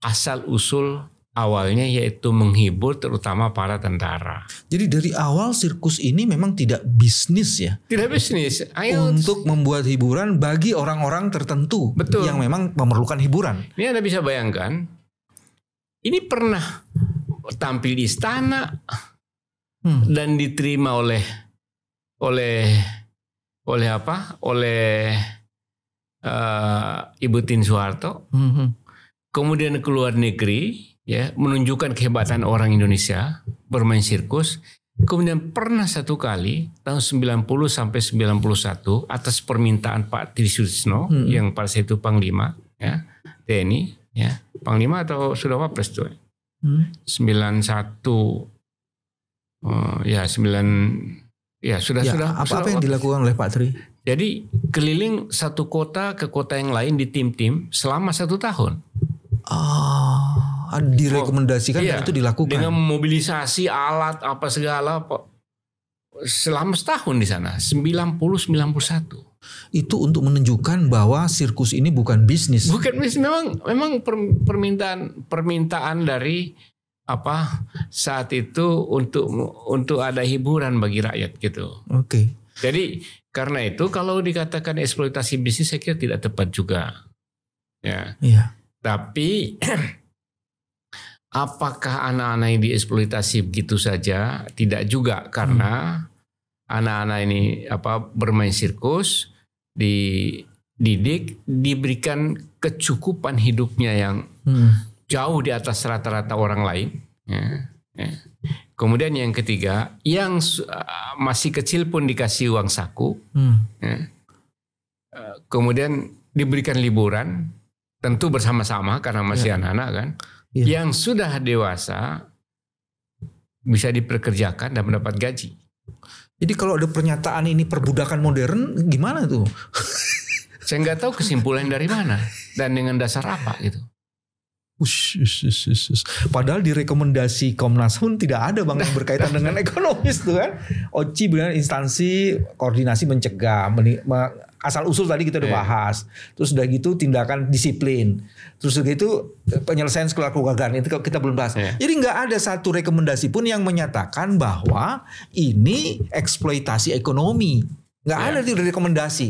asal usul awalnya, yaitu menghibur terutama para tentara. Jadi dari awal sirkus ini memang tidak bisnis ya? Tidak bisnis. Untuk membuat hiburan bagi orang-orang tertentu. Betul. Yang memang memerlukan hiburan. Ini Anda bisa bayangkan, ini pernah tampil di istana dan diterima oleh Ibu Tien Soeharto. Kemudian ke luar negeri, ya, menunjukkan kehebatan orang Indonesia bermain sirkus. Kemudian pernah satu kali tahun 90 sampai 91 atas permintaan Pak Trisutrisno yang pada saat itu Panglima, ya, TNI, ya, Panglima atau sudah Wapres tuh. 91 sudah. Apa yang dilakukan oleh Pak Tri? Jadi keliling satu kota ke kota yang lain di tim-tim selama 1 tahun. Direkomendasikan dan itu dilakukan dengan mobilisasi alat apa segala selama setahun di sana, 90-91. Itu untuk menunjukkan bahwa sirkus ini bukan bisnis. Bukan bisnis, memang permintaan dari saat itu untuk ada hiburan bagi rakyat gitu. Oke. Jadi karena itu kalau dikatakan eksploitasi bisnis saya kira tidak tepat juga. Ya. Iya. Tapi apakah anak-anak yang dieksploitasi begitu saja? Tidak juga, karena anak-anak ini bermain sirkus, dididik, diberikan kecukupan hidupnya yang jauh di atas rata-rata orang lain. Kemudian yang ketiga, yang masih kecil pun dikasih uang saku. Kemudian diberikan liburan, tentu bersama-sama karena masih anak-anak kan. Yang sudah dewasa bisa diperkerjakan dan mendapat gaji. Jadi kalau ada pernyataan ini perbudakan modern, gimana tuh? Saya nggak tahu kesimpulan dari mana dan dengan dasar apa gitu. Padahal di rekomendasi Komnas HAM tidak ada bang yang berkaitan dengan ekonomis tuh kan. OCI benar instansi koordinasi mencegah, asal usul tadi kita udah bahas. Terus udah gitu tindakan disiplin. Terus udah gitu penyelesaian kekeluargaan itu kita belum bahas. Jadi nggak ada satu rekomendasi pun yang menyatakan bahwa ini eksploitasi ekonomi. Nggak ada di rekomendasi.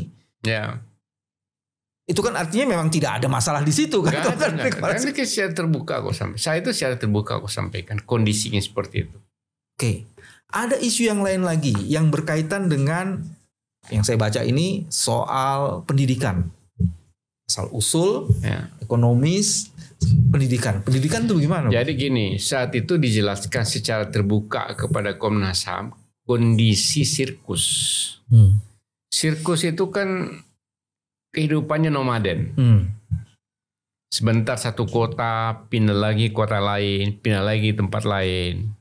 Itu kan artinya memang tidak ada masalah di situ kan? Karena secara terbuka saya itu secara terbuka aku sampaikan kondisinya seperti itu. Oke, ada isu yang lain lagi yang berkaitan dengan yang saya baca ini soal pendidikan, asal usul, ekonomis, pendidikan. Pendidikan itu gimana? Jadi gini, saat itu dijelaskan secara terbuka kepada Komnas HAM kondisi sirkus. Sirkus itu kan kehidupannya nomaden. Sebentar satu kota, pindah lagi kota lain, pindah lagi tempat lain.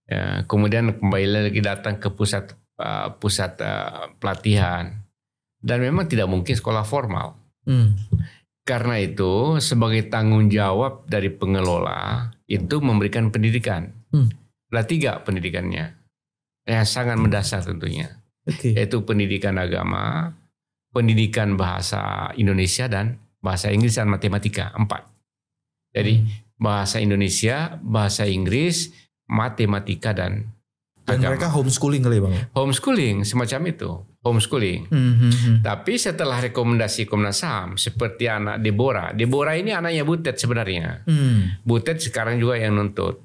Ya, kemudian kembali lagi datang ke pusat pelatihan. Dan memang tidak mungkin sekolah formal. Karena itu sebagai tanggung jawab dari pengelola itu memberikan pendidikan. Ada 3 pendidikannya yang sangat mendasar tentunya. Yaitu pendidikan agama, pendidikan bahasa Indonesia dan bahasa Inggris dan matematika 4. Jadi bahasa Indonesia, bahasa Inggris, matematika dan agama. Mereka homeschooling kali bang? Homeschooling semacam itu, homeschooling. Tapi setelah rekomendasi Komnas HAM seperti anak Deborah ini anaknya Butet sebenarnya. Butet sekarang juga yang nuntut.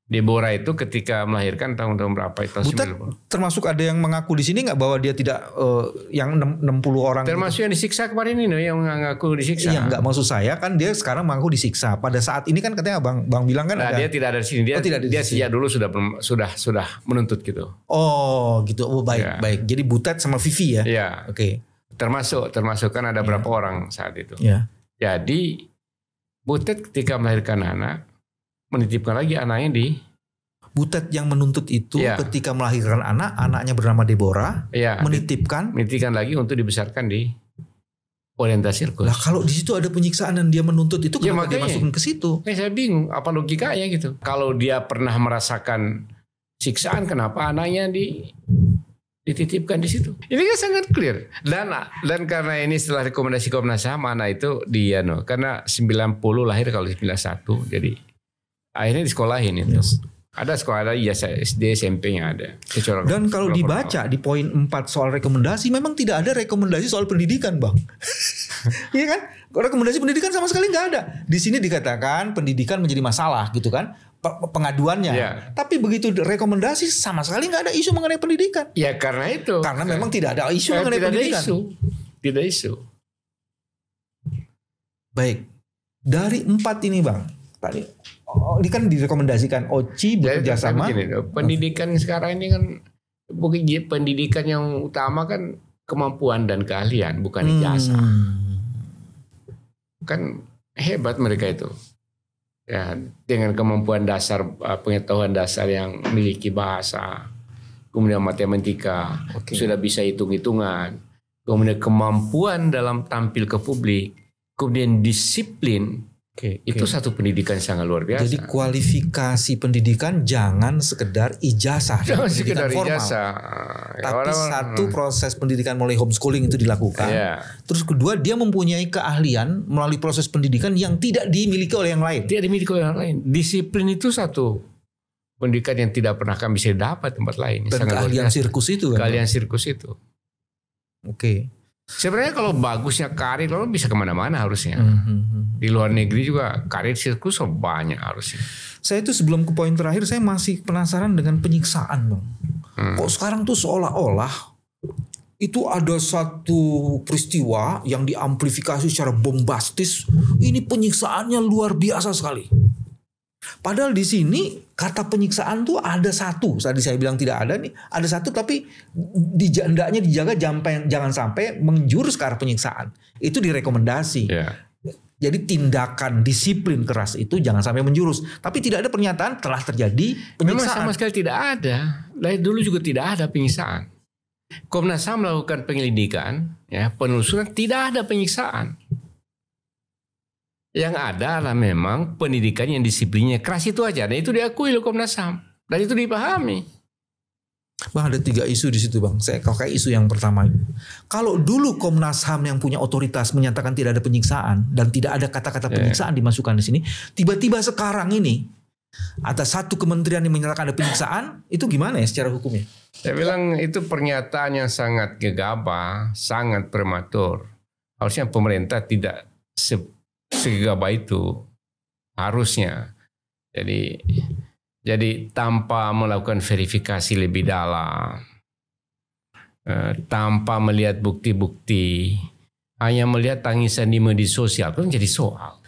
Deborah itu ketika melahirkan tahun-tahun berapa itu? Butet termasuk ada yang mengaku di sini nggak bahwa dia tidak yang 60 orang termasuk gitu? Yang disiksa kemarin ini yang mengaku disiksa. Iya nggak, maksud saya kan dia sekarang mengaku disiksa. Pada saat ini kan katanya bang bilang kan dia tidak ada di sini. Dia sejak dulu sudah menuntut gitu. Oh gitu. Oh baik. Jadi Butet sama Vivi ya. Iya. Oke. Termasuk kan ada berapa orang saat itu. Iya. Jadi Butet ketika melahirkan anak menitipkan lagi anaknya di Butet yang menuntut itu ketika melahirkan anaknya bernama Deborah, menitipkan lagi untuk dibesarkan di orientasi sirkus. Lah kalau di situ ada penyiksaan dan dia menuntut itu kenapa dia masukin ke situ? Saya bingung apa logikanya gitu. Kalau dia pernah merasakan siksaan, kenapa anaknya dititipkan di situ? Ini kan sangat clear. Dan karena ini setelah rekomendasi Komnas HAM, anak itu karena 90 lahir kalau 91, jadi akhirnya disekolahin itu. Ada sekolah, ada ijazah SD, SMP-nya ada. Dan kalau dibaca di poin 4 soal rekomendasi, memang tidak ada rekomendasi soal pendidikan, Bang. Iya kan? Rekomendasi pendidikan sama sekali nggak ada. Di sini dikatakan pendidikan menjadi masalah gitu kan, pengaduannya. Tapi begitu rekomendasi sama sekali nggak ada isu mengenai pendidikan. Ya karena itu. Karena memang tidak ada isu mengenai pendidikan. Tidak isu. Baik. Dari 4 ini, Bang. Tadi ini kan direkomendasikan OCI bekerja sama. Pendidikan sekarang ini kan pendidikan yang utama kan kemampuan dan keahlian, bukan ijazah. Kan hebat mereka itu. Ya, dengan kemampuan dasar, pengetahuan dasar yang memiliki bahasa, kemudian matematika, sudah bisa hitung-hitungan, kemudian kemampuan dalam tampil ke publik, kemudian disiplin. Itu satu pendidikan sangat luar biasa. Jadi kualifikasi pendidikan jangan sekedar ijazah, jangan sekedar formal. Ijazah. Tapi satu proses pendidikan melalui homeschooling itu dilakukan. Terus kedua dia mempunyai keahlian melalui proses pendidikan yang tidak dimiliki oleh yang lain. Tidak dimiliki oleh yang lain. Disiplin itu satu pendidikan yang tidak pernah kami bisa dapat tempat lain. Dan keahlian sirkus itu kan? Keahlian sirkus itu. Sebenarnya kalau bagusnya karir, lo bisa kemana-mana harusnya. Di luar negeri juga karir sirkus banyak harusnya. Saya itu sebelum ke poin terakhir, saya masih penasaran dengan penyiksaan, Bang. Kok sekarang tuh seolah-olah itu ada satu peristiwa yang diamplifikasi secara bombastis. Ini penyiksaannya luar biasa sekali. Padahal di sini kata penyiksaan tuh ada satu. Tadi saya bilang tidak ada nih, ada satu tapi hendaknya dijaga jangan sampai menjurus ke arah penyiksaan. Itu direkomendasi. Jadi tindakan disiplin keras itu jangan sampai menjurus. Tapi tidak ada pernyataan telah terjadi penyiksaan. Memang sama sekali tidak ada. Dari dulu juga tidak ada penyiksaan. Komnas HAM melakukan penyelidikan, penelusuran, tidak ada penyiksaan. Yang ada adalah memang pendidikan yang disiplinnya keras itu aja. Dan itu diakui oleh Komnas HAM. Dan itu dipahami. Bang, ada 3 isu di situ Bang. Saya pakai isu yang pertama. Kalau dulu Komnas HAM yang punya otoritas menyatakan tidak ada penyiksaan dan tidak ada kata-kata penyiksaan dimasukkan di sini, tiba-tiba sekarang ini ada satu kementerian yang menyatakan ada penyiksaan, itu gimana ya secara hukumnya? Saya bilang itu pernyataan yang sangat gegabah, sangat prematur. Harusnya pemerintah tidak segegabah itu, harusnya. Jadi tanpa melakukan verifikasi lebih dalam, tanpa melihat bukti-bukti, hanya melihat tangisan di media sosial itu menjadi soal.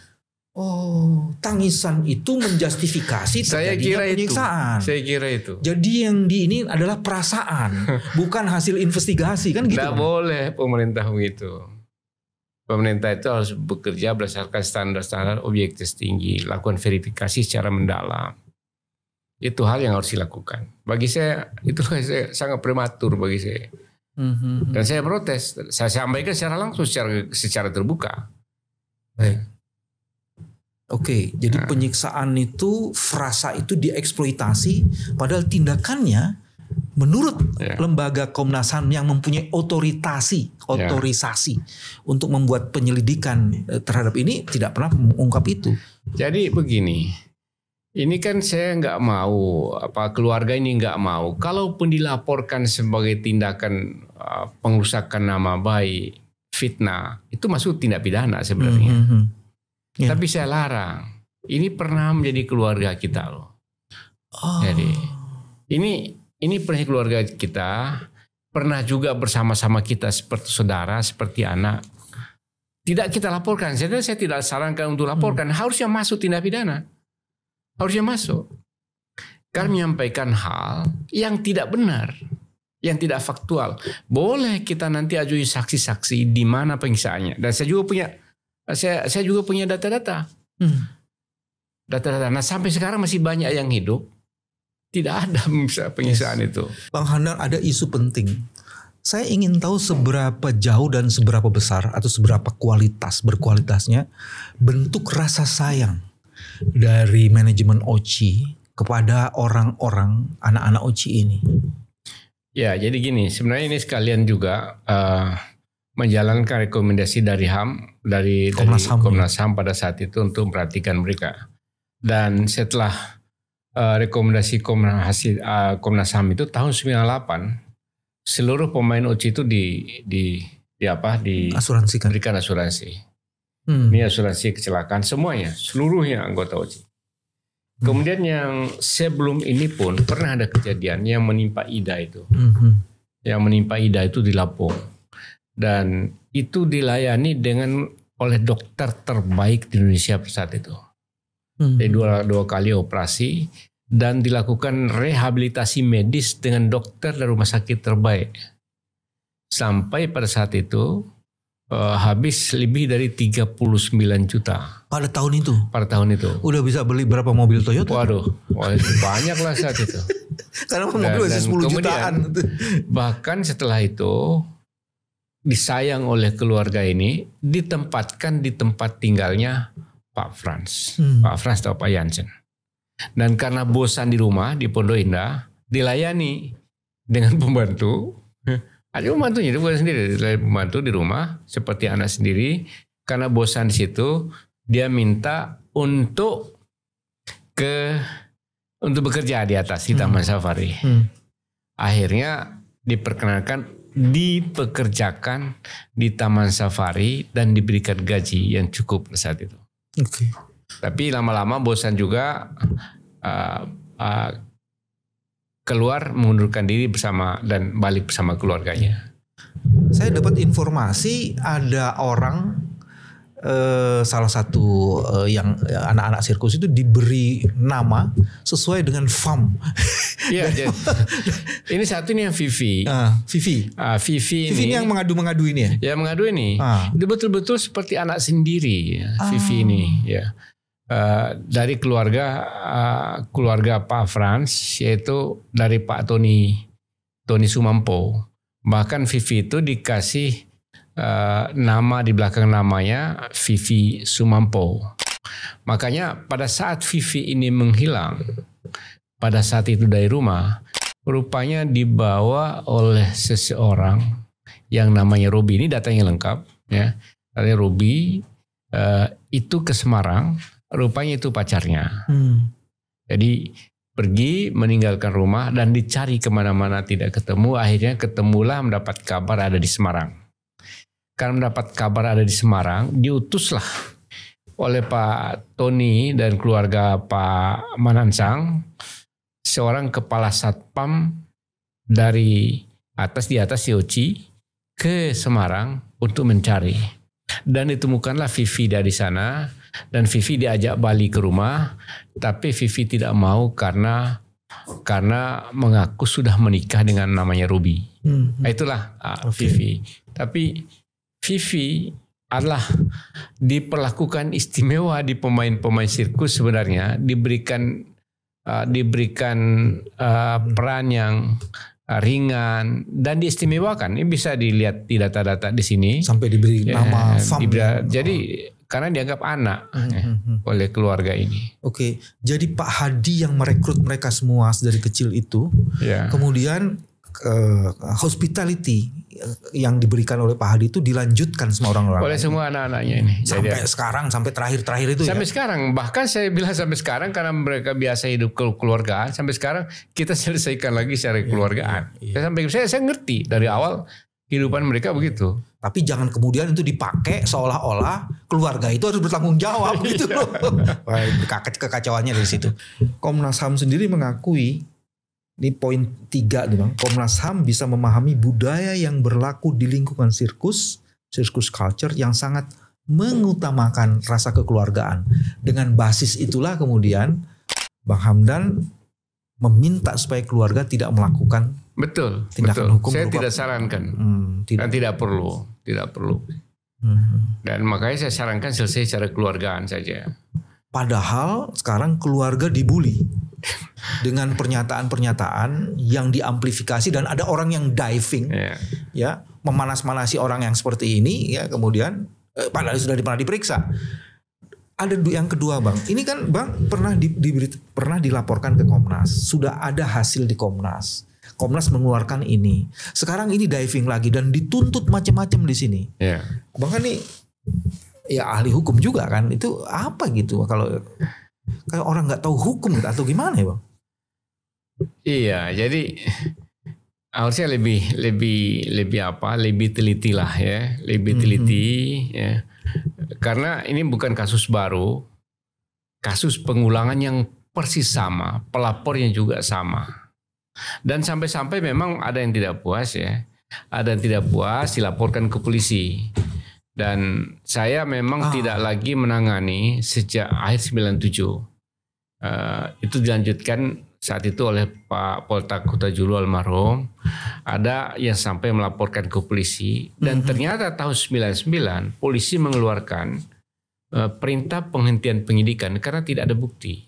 Oh, tangisan itu menjustifikasi terjadinya penyiksaan. Saya kira itu. Jadi yang ini adalah perasaan, bukan hasil investigasi, kan gitu. Tidak boleh pemerintah begitu. Pemerintah itu harus bekerja berdasarkan standar-standar objektif tinggi, lakukan verifikasi secara mendalam. Itu hal yang harus dilakukan. Bagi saya itu sangat prematur bagi saya. Dan saya protes. Saya sampaikan secara langsung, secara terbuka. Baik. Oke, jadi penyiksaan itu, frasa itu dieksploitasi, padahal tindakannya menurut lembaga Komnas HAM yang mempunyai otorisasi untuk membuat penyelidikan terhadap ini tidak pernah mengungkap itu. Jadi begini, ini kan saya nggak mau, keluarga ini nggak mau. Kalaupun dilaporkan sebagai tindakan pengrusakan nama baik, fitnah, itu masuk tindak pidana sebenarnya. Tapi saya larang. Ini pernah menjadi keluarga kita loh. Jadi ini pernah keluarga kita, pernah juga bersama-sama kita seperti saudara, seperti anak. Tidak kita laporkan. Saya tidak sarankan untuk laporkan. Harusnya masuk tindak pidana. Harusnya masuk. Karena menyampaikan hal yang tidak benar, yang tidak faktual. Boleh kita nanti ajui saksi-saksi di mana penyiksaannya. Dan saya juga punya data-data. Data-data. Nah sampai sekarang masih banyak yang hidup. Tidak ada penyiksaan itu. Bang Handar, ada isu penting. Saya ingin tahu seberapa jauh dan seberapa besar atau seberapa berkualitasnya bentuk rasa sayang dari manajemen OCI kepada orang-orang anak-anak OCI ini. Ya, jadi gini, sebenarnya ini sekalian juga menjalankan rekomendasi dari HAM, dari Komnas HAM pada saat itu untuk memperhatikan mereka. Dan setelah rekomendasi Komnas HAM itu tahun 98, seluruh pemain OCI itu diberikan asuransi. Ini asuransi kecelakaan semuanya, seluruhnya anggota OCI. Kemudian yang sebelum ini pun pernah ada kejadian yang menimpa Ida itu. Yang menimpa Ida itu di Lampung. Dan itu dilayani oleh dokter terbaik di Indonesia pada saat itu. Jadi dua kali operasi dan dilakukan rehabilitasi medis dengan dokter dari rumah sakit terbaik. Sampai pada saat itu habis lebih dari 39 juta. Pada tahun itu? Pada tahun itu. Udah bisa beli berapa mobil Toyota? Waduh, banyak lah saat itu. Karena mobil masih 10 jutaan. Bahkan setelah itu disayang oleh keluarga ini, ditempatkan di tempat tinggalnya Pak Frans. Pak Frans atau Pak Jansen. Dan karena bosan di rumah di Pondok Indah, dilayani dengan pembantu. Ada pembantunya, itu bukan sendiri, pembantu di rumah seperti anak sendiri. Karena bosan di situ, dia minta untuk bekerja di atas di Taman Safari. Akhirnya dipekerjakan di Taman Safari dan diberikan gaji yang cukup saat itu. Tapi lama-lama bosan juga, keluar mengundurkan diri bersama dan balik bersama keluarganya. Saya dapat informasi ada orang salah satu yang anak-anak sirkus itu diberi nama sesuai dengan FAM. Iya. Ini satu ini yang Vivi. Vivi ini yang mengadu-mengadu ini ya. Ya mengadu ini. Itu betul-betul seperti anak sendiri. Vivi ini. Ya. Dari keluarga Pak Frans, yaitu dari Pak Tony Sumampo. Bahkan Vivi itu dikasih nama di belakang namanya Vivi Sumampo. Makanya pada saat Vivi ini menghilang, pada saat itu dari rumah, rupanya dibawa oleh seseorang yang namanya Robi. Ini datanya lengkap, ya. Dari Robi itu ke Semarang, rupanya itu pacarnya. Jadi pergi meninggalkan rumah dan dicari kemana-mana tidak ketemu. Akhirnya ketemulah, mendapat kabar ada di Semarang. Karena mendapat kabar ada di Semarang, diutuslah oleh Pak Tony dan keluarga Pak Manansang seorang kepala satpam dari di atas COC ke Semarang untuk mencari. Dan ditemukanlah Vivi dari sana, dan Vivi diajak balik ke rumah, tapi Vivi tidak mau karena mengaku sudah menikah dengan namanya Ruby. Itulah Vivi. Tapi Vivi adalah diperlakukan istimewa di pemain-pemain sirkus, sebenarnya diberikan peran yang ringan dan diistimewakan. Ini bisa dilihat di data-data di sini. Sampai diberi nama fam. Jadi karena dianggap anak oleh keluarga ini. Oke, jadi Pak Hadi yang merekrut mereka semua dari kecil itu, kemudian hospitality yang diberikan oleh Pak Hadi itu dilanjutkan semua orang-orang oleh semua anak-anaknya ini sampai sekarang, sampai terakhir itu sampai sekarang. Bahkan saya bilang sampai sekarang, karena mereka biasa hidup keluargaan, sampai sekarang kita selesaikan lagi secara keluargaan. Saya ngerti dari awal kehidupan mereka begitu. Tapi jangan kemudian itu dipakai seolah-olah keluarga itu harus bertanggung jawab gitu loh. Kekacauannya dari situ. Komnas HAM sendiri mengakui, ini poin 3 nih Bang. Komnas HAM bisa memahami budaya yang berlaku di lingkungan sirkus culture yang sangat mengutamakan rasa kekeluargaan. Dengan basis itulah kemudian Bang Hamdan meminta supaya keluarga tidak melakukan tindakan hukum. Saya tidak sarankan. Dan tidak perlu. Dan makanya saya sarankan selesai secara keluargaan saja. Padahal sekarang keluarga dibully dengan pernyataan-pernyataan yang diamplifikasi, dan ada orang yang diving, ya, memanas-manasi orang yang seperti ini, ya, kemudian padahal sudah pernah diperiksa. Ada yang kedua Bang, ini kan Bang pernah dilaporkan ke Komnas, sudah ada hasil di Komnas. Komnas mengeluarkan ini. Sekarang ini diving lagi dan dituntut macam-macam di sini. Bang kan nih ya ahli hukum juga kan, itu apa gitu kalau kayak orang nggak tahu hukum atau gimana ya Bang? Iya, jadi harusnya lebih teliti lah ya, ya. Karena ini bukan kasus baru, kasus pengulangan yang persis sama, pelapornya juga sama. Dan sampai-sampai memang ada yang tidak puas ya, ada yang tidak puas dilaporkan ke polisi. Dan saya memang tidak lagi menangani sejak akhir 97. Itu dilanjutkan saat itu oleh Pak Poltak Kota Julu almarhum. Ada yang sampai melaporkan ke polisi. Dan ternyata tahun 99 polisi mengeluarkan perintah penghentian penyidikan karena tidak ada bukti.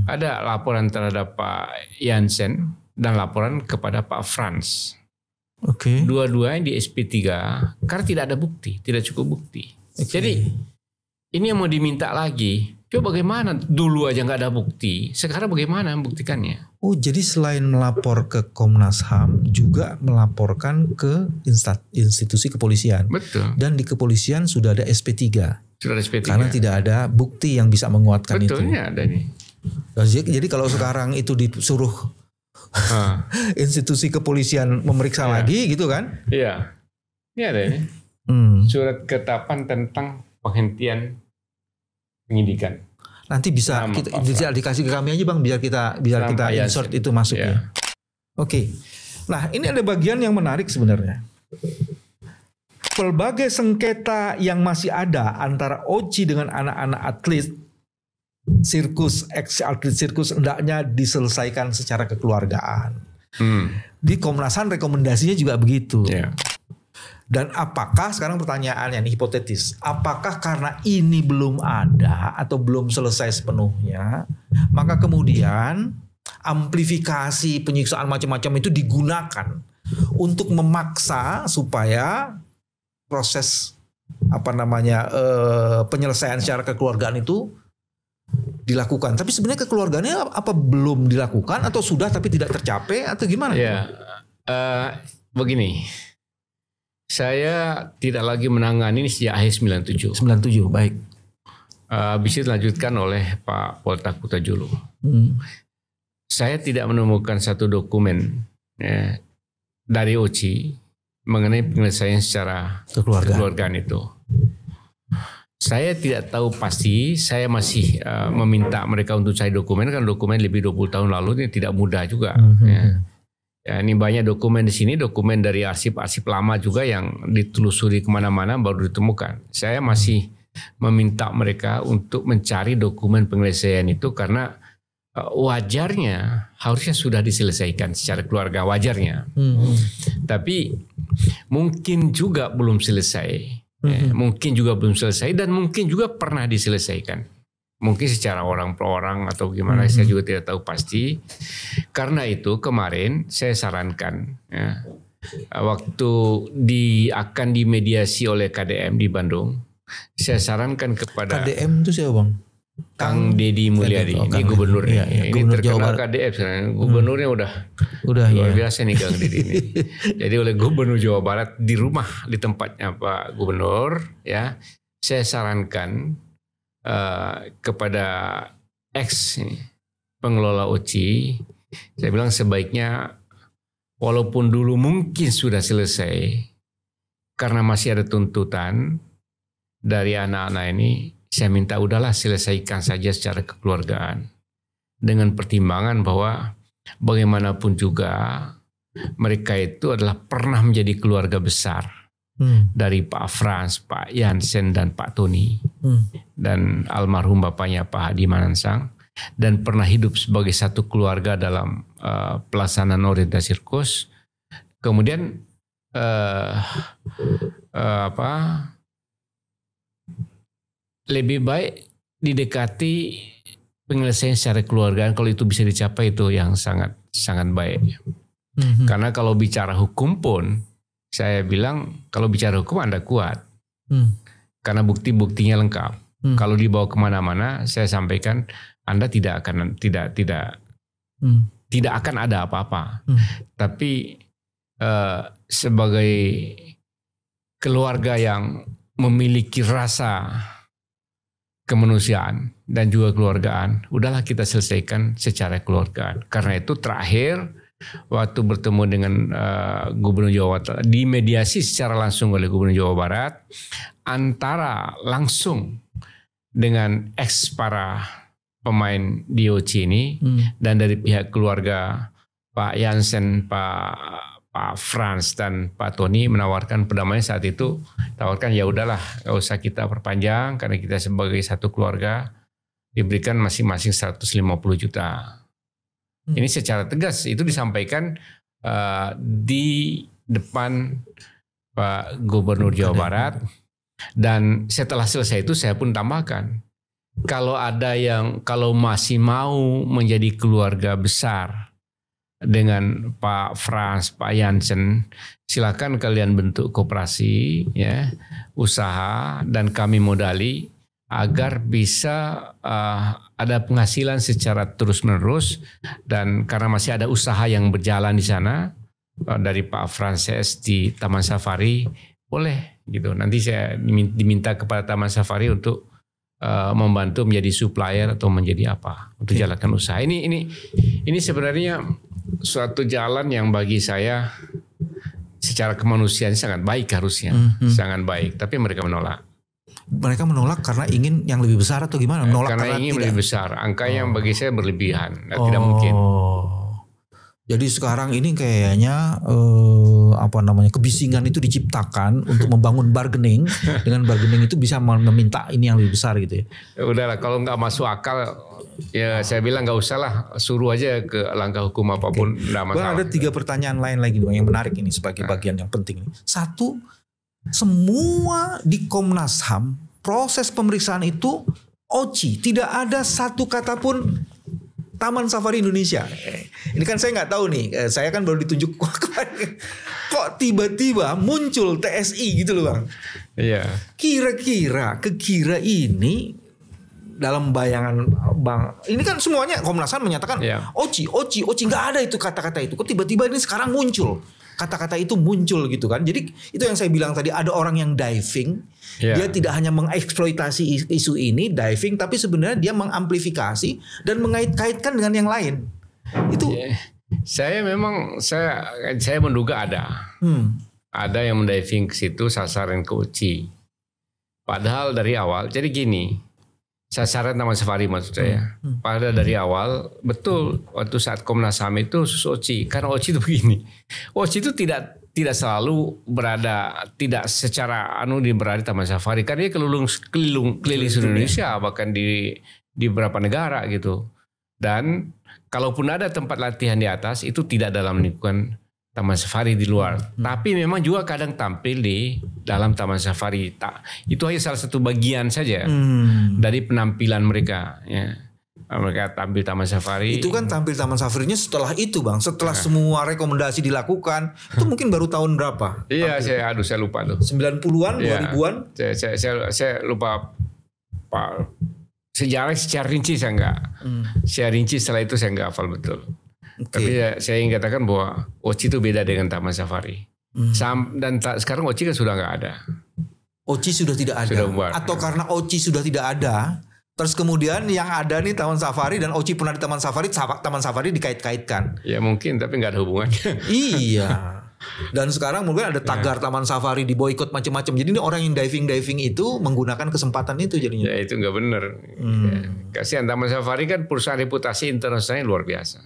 Ada laporan terhadap Pak Jansen dan laporan kepada Pak Frans. Dua-duanya di SP3 karena tidak ada bukti, tidak cukup bukti. Jadi ini yang mau diminta lagi. Coba bagaimana dulu aja nggak ada bukti, sekarang bagaimana membuktikannya? Oh, jadi selain melapor ke Komnas HAM juga melaporkan ke institusi kepolisian. Betul. Dan di kepolisian sudah ada SP3. Sudah ada SP3. Karena tidak ada bukti yang bisa menguatkan itu. Betulnya ada nih. Jadi kalau sekarang itu disuruh institusi kepolisian memeriksa lagi gitu kan? Iya. Ini ada ini. Surat ketetapan tentang penghentian penyidikan. Nanti bisa bisa dikasih ke kami aja Bang, biar kita insert itu masuk ya. Oke. Nah, ini ada bagian yang menarik sebenarnya. Pelbagai sengketa yang masih ada antara Oci dengan anak-anak atlet sirkus, ex-atlet sirkus hendaknya diselesaikan secara kekeluargaan. Di Komnas HAM rekomendasinya juga begitu. Dan apakah sekarang pertanyaannya ini hipotetis, apakah karena ini belum ada atau belum selesai sepenuhnya, maka kemudian amplifikasi penyiksaan macam-macam itu digunakan untuk memaksa supaya proses penyelesaian secara kekeluargaan itu dilakukan. Tapi sebenarnya kekeluargaannya apa belum dilakukan atau sudah tapi tidak tercapai atau gimana? Ya, begini. Saya tidak lagi menangani ini sejak akhir 97. 97, baik. Bisa dilanjutkan oleh Pak Poltak Putajulu. Saya tidak menemukan satu dokumen dari OCI mengenai penyelesaian secara kekeluargaan itu. Saya tidak tahu pasti, saya masih meminta mereka untuk cari dokumen, kan dokumen lebih 20 tahun lalu ini tidak mudah juga. Ya, ini banyak dokumen di sini, dokumen dari arsip-arsip lama juga yang ditelusuri kemana-mana baru ditemukan. Saya masih meminta mereka untuk mencari dokumen penyelesaian itu karena wajarnya harusnya sudah diselesaikan secara keluarga, wajarnya. Tapi mungkin juga belum selesai. Mungkin juga belum selesai dan mungkin juga pernah diselesaikan. Mungkin secara orang per orang atau gimana, saya juga tidak tahu pasti. Karena itu kemarin saya sarankan, waktu akan dimediasi oleh KDM di Bandung, saya sarankan kepada KDM itu siapa, Bang? Kang Deddy Mulyadi, ini gubernurnya. Ini terkenal KDM sekarang. Gubernurnya udah luar biasa nih Kang Deddy ini. Jadi oleh Gubernur Jawa Barat di rumah, di tempatnya Pak Gubernur, ya, saya sarankan kepada pengelola OCI, saya bilang sebaiknya walaupun dulu mungkin sudah selesai karena masih ada tuntutan dari anak-anak ini, saya minta udahlah selesaikan saja secara kekeluargaan dengan pertimbangan bahwa bagaimanapun juga mereka itu adalah pernah menjadi keluarga besar. Dari Pak Frans, Pak Jansen dan Pak Tony dan almarhum bapaknya Pak Hadi Manansang, dan pernah hidup sebagai satu keluarga dalam pelaksanaan orientasi sirkus. Kemudian lebih baik didekati penyelesaian secara keluargaan, kalau itu bisa dicapai itu yang sangat baik. Karena kalau bicara hukum pun, saya bilang kalau bicara hukum Anda kuat, karena bukti-buktinya lengkap. Kalau dibawa kemana-mana, saya sampaikan Anda tidak akan ada apa-apa. Tapi sebagai keluarga yang memiliki rasa kemanusiaan dan juga keluargaan, udahlah kita selesaikan secara keluargaan. Karena itu terakhir waktu bertemu dengan Gubernur Jawa Barat, dimediasi secara langsung oleh Gubernur Jawa Barat, antara langsung dengan para pemain DOC ini dan dari pihak keluarga Pak Jansen, Pak Frans dan Pak Tony menawarkan perdamaian saat itu, tawarkan ya udahlah, nggak usah kita perpanjang karena kita sebagai satu keluarga diberikan masing-masing 150 juta. Ini secara tegas itu disampaikan di depan Pak Gubernur Jawa Barat, dan setelah selesai itu saya pun tambahkan, kalau masih mau menjadi keluarga besar dengan Pak Frans, Pak Jansen, silakan kalian bentuk koperasi, ya, usaha, dan kami modali agar bisa ada penghasilan secara terus-menerus, dan karena masih ada usaha yang berjalan di sana dari Pak Frances di Taman Safari, boleh gitu. Nanti saya diminta kepada Taman Safari untuk membantu menjadi supplier atau menjadi apa untuk jalankan usaha. Ini sebenarnya suatu jalan yang bagi saya secara kemanusiaan sangat baik harusnya, sangat baik. Tapi mereka menolak. Mereka menolak karena ingin yang lebih besar atau gimana? Menolak karena ingin lebih besar. Angka yang bagi saya berlebihan, tidak mungkin. Jadi sekarang ini kayaknya kebisingan itu diciptakan untuk membangun bargaining. Dengan bargaining itu bisa meminta ini yang lebih besar gitu ya. Udahlah, kalau nggak masuk akal, ya saya bilang nggak usah lah, suruh aja ke langkah hukum apapun, nggak masalah. Ada 3 pertanyaan lain lagi Bang yang menarik ini sebagai bagian yang penting. Satu, semua di Komnas HAM proses pemeriksaan itu OCI, tidak ada satu kata pun Taman Safari Indonesia. Ini kan saya nggak tahu nih. Saya kan baru ditunjuk kok tiba-tiba muncul TSI gitu loh Bang. Iya. Kira-kira Kekira ini dalam bayangan Bang, ini kan semuanya Komnas HAM menyatakan Oci nggak ada itu kata-kata itu. Kok tiba-tiba ini sekarang muncul kata-kata itu muncul gitu kan. Jadi itu yang saya bilang tadi, ada orang yang diving. Dia tidak hanya mengeksploitasi isu ini diving, tapi sebenarnya dia mengamplifikasi dan mengait-kaitkan dengan yang lain. Itu saya menduga ada yang mendiving ke situ sasaran ke Oci. Padahal dari awal, jadi gini, sasaran Taman Safari maksud saya. Padahal dari awal betul waktu saat Komnas HAM itu khusus Oci. Karena Oci itu begini, Oci itu tidak selalu berada, tidak secara berada di Taman Safari. Karena dia keliling seluruh Indonesia, bahkan di beberapa negara gitu. Dan kalaupun ada tempat latihan di atas, itu tidak dalam lingkungan Taman Safari, di luar. Tapi memang juga kadang tampil di dalam Taman Safari. Itu hanya salah satu bagian saja dari penampilan mereka. Ya. Mereka tampil Taman Safari. Itu kan tampil Taman Safarinya setelah itu Bang. Setelah semua rekomendasi dilakukan. Itu mungkin baru tahun berapa? Iya, saya lupa tuh. 90-an, 2000-an? Saya lupa Pak. Sejarah secara rinci saya enggak. Secara rinci setelah itu saya enggak hafal betul. Tapi saya ingin katakan bahwa Oci itu beda dengan Taman Safari. Dan sekarang Oci kan sudah nggak ada. Oci sudah tidak ada. Atau karena Oci sudah tidak ada, terus kemudian yang ada nih Taman Safari dan Oci pernah di Taman Safari dikait-kaitkan. Ya mungkin, tapi nggak ada hubungannya. Iya. Dan sekarang mungkin ada tagar Taman Safari diboikot macam-macam. Jadi ini orang yang diving itu menggunakan kesempatan itu jadinya. Ya itu nggak benar. Kasihan Taman Safari kan perusahaan reputasi internasionalnya luar biasa.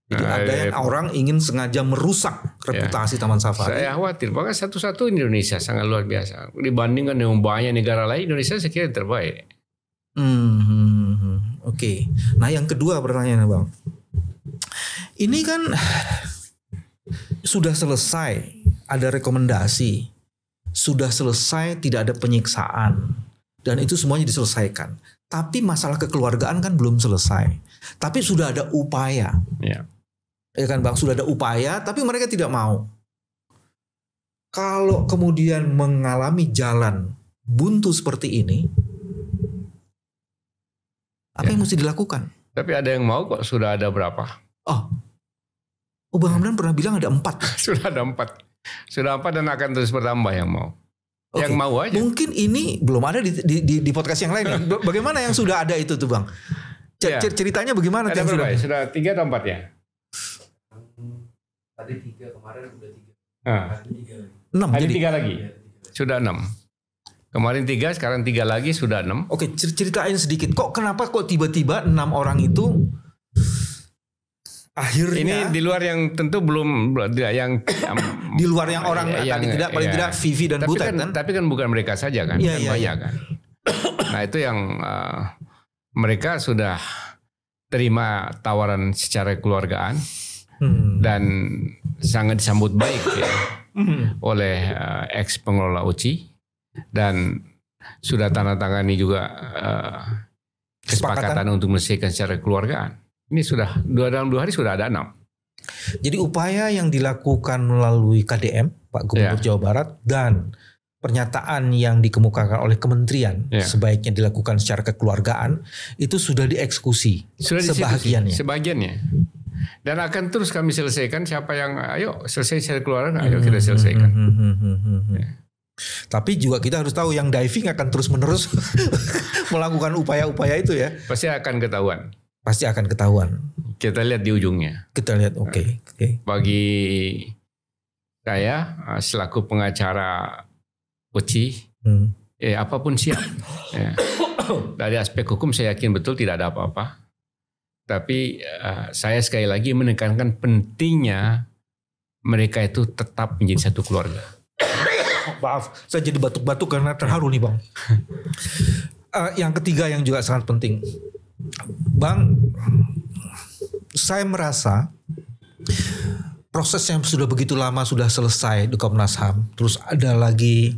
Jadi ada yang orang ingin sengaja merusak reputasi Taman Safari. Saya khawatir, bahkan satu-satu Indonesia sangat luar biasa. Dibandingkan dengan banyak negara lain, Indonesia saya kira terbaik. Oke. Nah yang kedua pertanyaannya Bang. Ini kan sudah selesai, ada rekomendasi. Sudah selesai, tidak ada penyiksaan. Dan itu semuanya diselesaikan. Tapi masalah kekeluargaan kan belum selesai. Tapi sudah ada upaya. Ya kan Bang, sudah ada upaya, tapi mereka tidak mau. Kalau kemudian mengalami jalan buntu seperti ini, apa yang mesti dilakukan? Tapi ada yang mau kok, sudah ada berapa? Bang Hamdan pernah bilang ada 4. Sudah ada 4. Sudah 4 dan akan terus bertambah yang mau. Yang mau aja. Mungkin ini belum ada di podcast yang lain. Bagaimana yang sudah ada itu tuh Bang? Ceritanya bagaimana? Ada berapa? Sudah 3 atau 4 ya? Tadi 3, kemarin udah 3. 6 Hari jadi 3 lagi. Sudah 6. Kemarin 3, sekarang 3 lagi, sudah 6. Oke, ceritain sedikit. Kenapa tiba-tiba 6 orang itu akhirnya ini di luar yang tentu belum yang di luar yang orang paling tidak Vivi dan Butet kan? Tapi kan bukan mereka saja kan, banyak kan. Nah itu yang mereka sudah terima tawaran secara keluargaan dan sangat disambut baik oleh ex pengelola Oci dan sudah tanda-tangani juga kesepakatan untuk menyelesaikan secara keluargaan. Ini sudah dalam 2 hari sudah ada 6. Jadi upaya yang dilakukan melalui KDM Pak Gubernur Jawa Barat dan pernyataan yang dikemukakan oleh kementerian sebaiknya dilakukan secara kekeluargaan itu sudah dieksekusi sebagiannya. Dan akan terus kami selesaikan, siapa yang ayo selesai secara keluarga, ayo kita selesaikan. Tapi juga kita harus tahu yang diving akan terus-menerus melakukan upaya-upaya itu ya. Pasti akan ketahuan. Kita lihat di ujungnya. Kita lihat, oke. Bagi saya selaku pengacara Oci, apapun siap. Dari aspek hukum saya yakin betul tidak ada apa-apa. Tapi saya sekali lagi menekankan pentingnya mereka itu tetap menjadi satu keluarga. Maaf, saya jadi batuk-batuk karena terharu nih Bang. Yang ketiga yang juga sangat penting. Bang, saya merasa proses yang sudah begitu lama sudah selesai di Komnas HAM. Terus ada lagi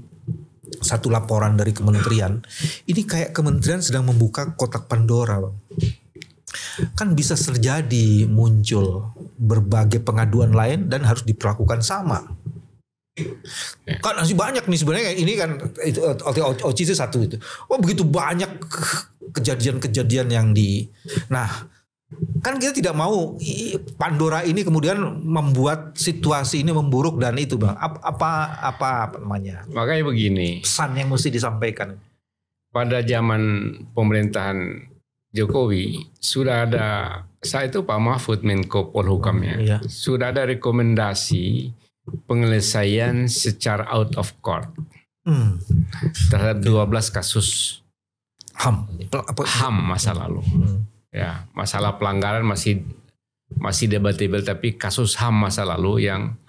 satu laporan dari kementerian. Ini kayak kementerian sedang membuka kotak Pandora Bang. kan bisa terjadi muncul berbagai pengaduan lain dan harus diperlakukan sama. Kan masih banyak nih sebenarnya, ini kan OC itu satu itu. Begitu banyak kejadian-kejadian yang nah kan kita tidak mau Pandora ini kemudian membuat situasi ini memburuk dan itu Bang. Apa namanya? Makanya begini. Pesan yang mesti disampaikan. Pada zaman pemerintahan Jokowi sudah ada, saya itu Pak Mahfud Menko Polhukamnya, Iya. sudah ada rekomendasi penyelesaian secara out of court terhadap 12 kasus HAM masa lalu. Ya, masalah pelanggaran masih debatable, tapi kasus HAM masa lalu yang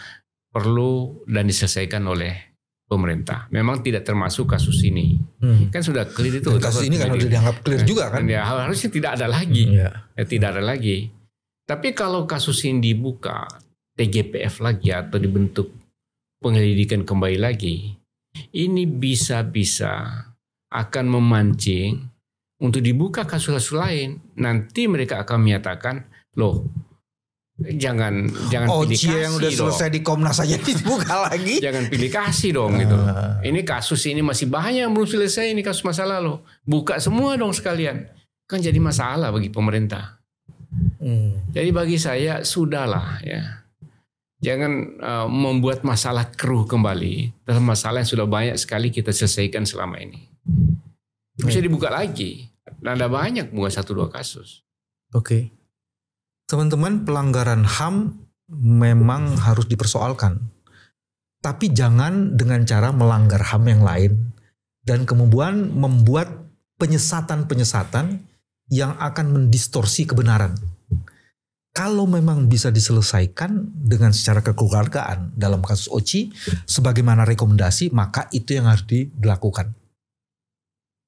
perlu dan diselesaikan oleh pemerintah. Memang tidak termasuk kasus ini. Kan sudah clear itu. Dan kasus ini kan sudah dianggap clear juga kan? Ya, harusnya tidak ada lagi. Tidak ada lagi. Tapi kalau kasus ini dibuka TGPF lagi atau dibentuk penyelidikan kembali lagi, ini bisa-bisa akan memancing untuk dibuka kasus-kasus lain. Nanti mereka akan menyatakan, loh, jangan pilih kasih yang udah selesai di Komnas saja dibuka lagi. Jangan pilih kasih dong gitu. Ini kasus ini masih banyak yang belum selesai, ini kasus masa lalu. Buka semua dong sekalian. Kan jadi masalah bagi pemerintah. Jadi bagi saya sudahlah ya. Jangan membuat masalah keruh kembali dalam masalah yang sudah banyak sekali kita selesaikan selama ini. Bisa dibuka lagi. Ada banyak, bukan 1-2 kasus. Oke. Teman-teman, pelanggaran HAM memang harus dipersoalkan. Tapi jangan dengan cara melanggar HAM yang lain dan kemudian membuat penyesatan-penyesatan yang akan mendistorsi kebenaran. Kalau memang bisa diselesaikan dengan secara kekeluargaan dalam kasus OC sebagaimana rekomendasi, maka itu yang harus dilakukan.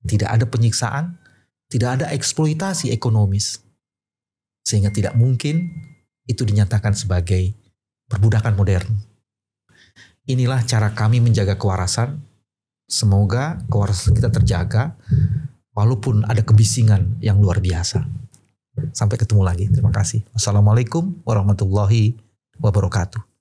Tidak ada penyiksaan, tidak ada eksploitasi ekonomis. Sehingga tidak mungkin itu dinyatakan sebagai perbudakan modern. Inilah cara kami menjaga kewarasan. Semoga kewarasan kita terjaga walaupun ada kebisingan yang luar biasa. Sampai ketemu lagi. Terima kasih. Wassalamualaikum warahmatullahi wabarakatuh.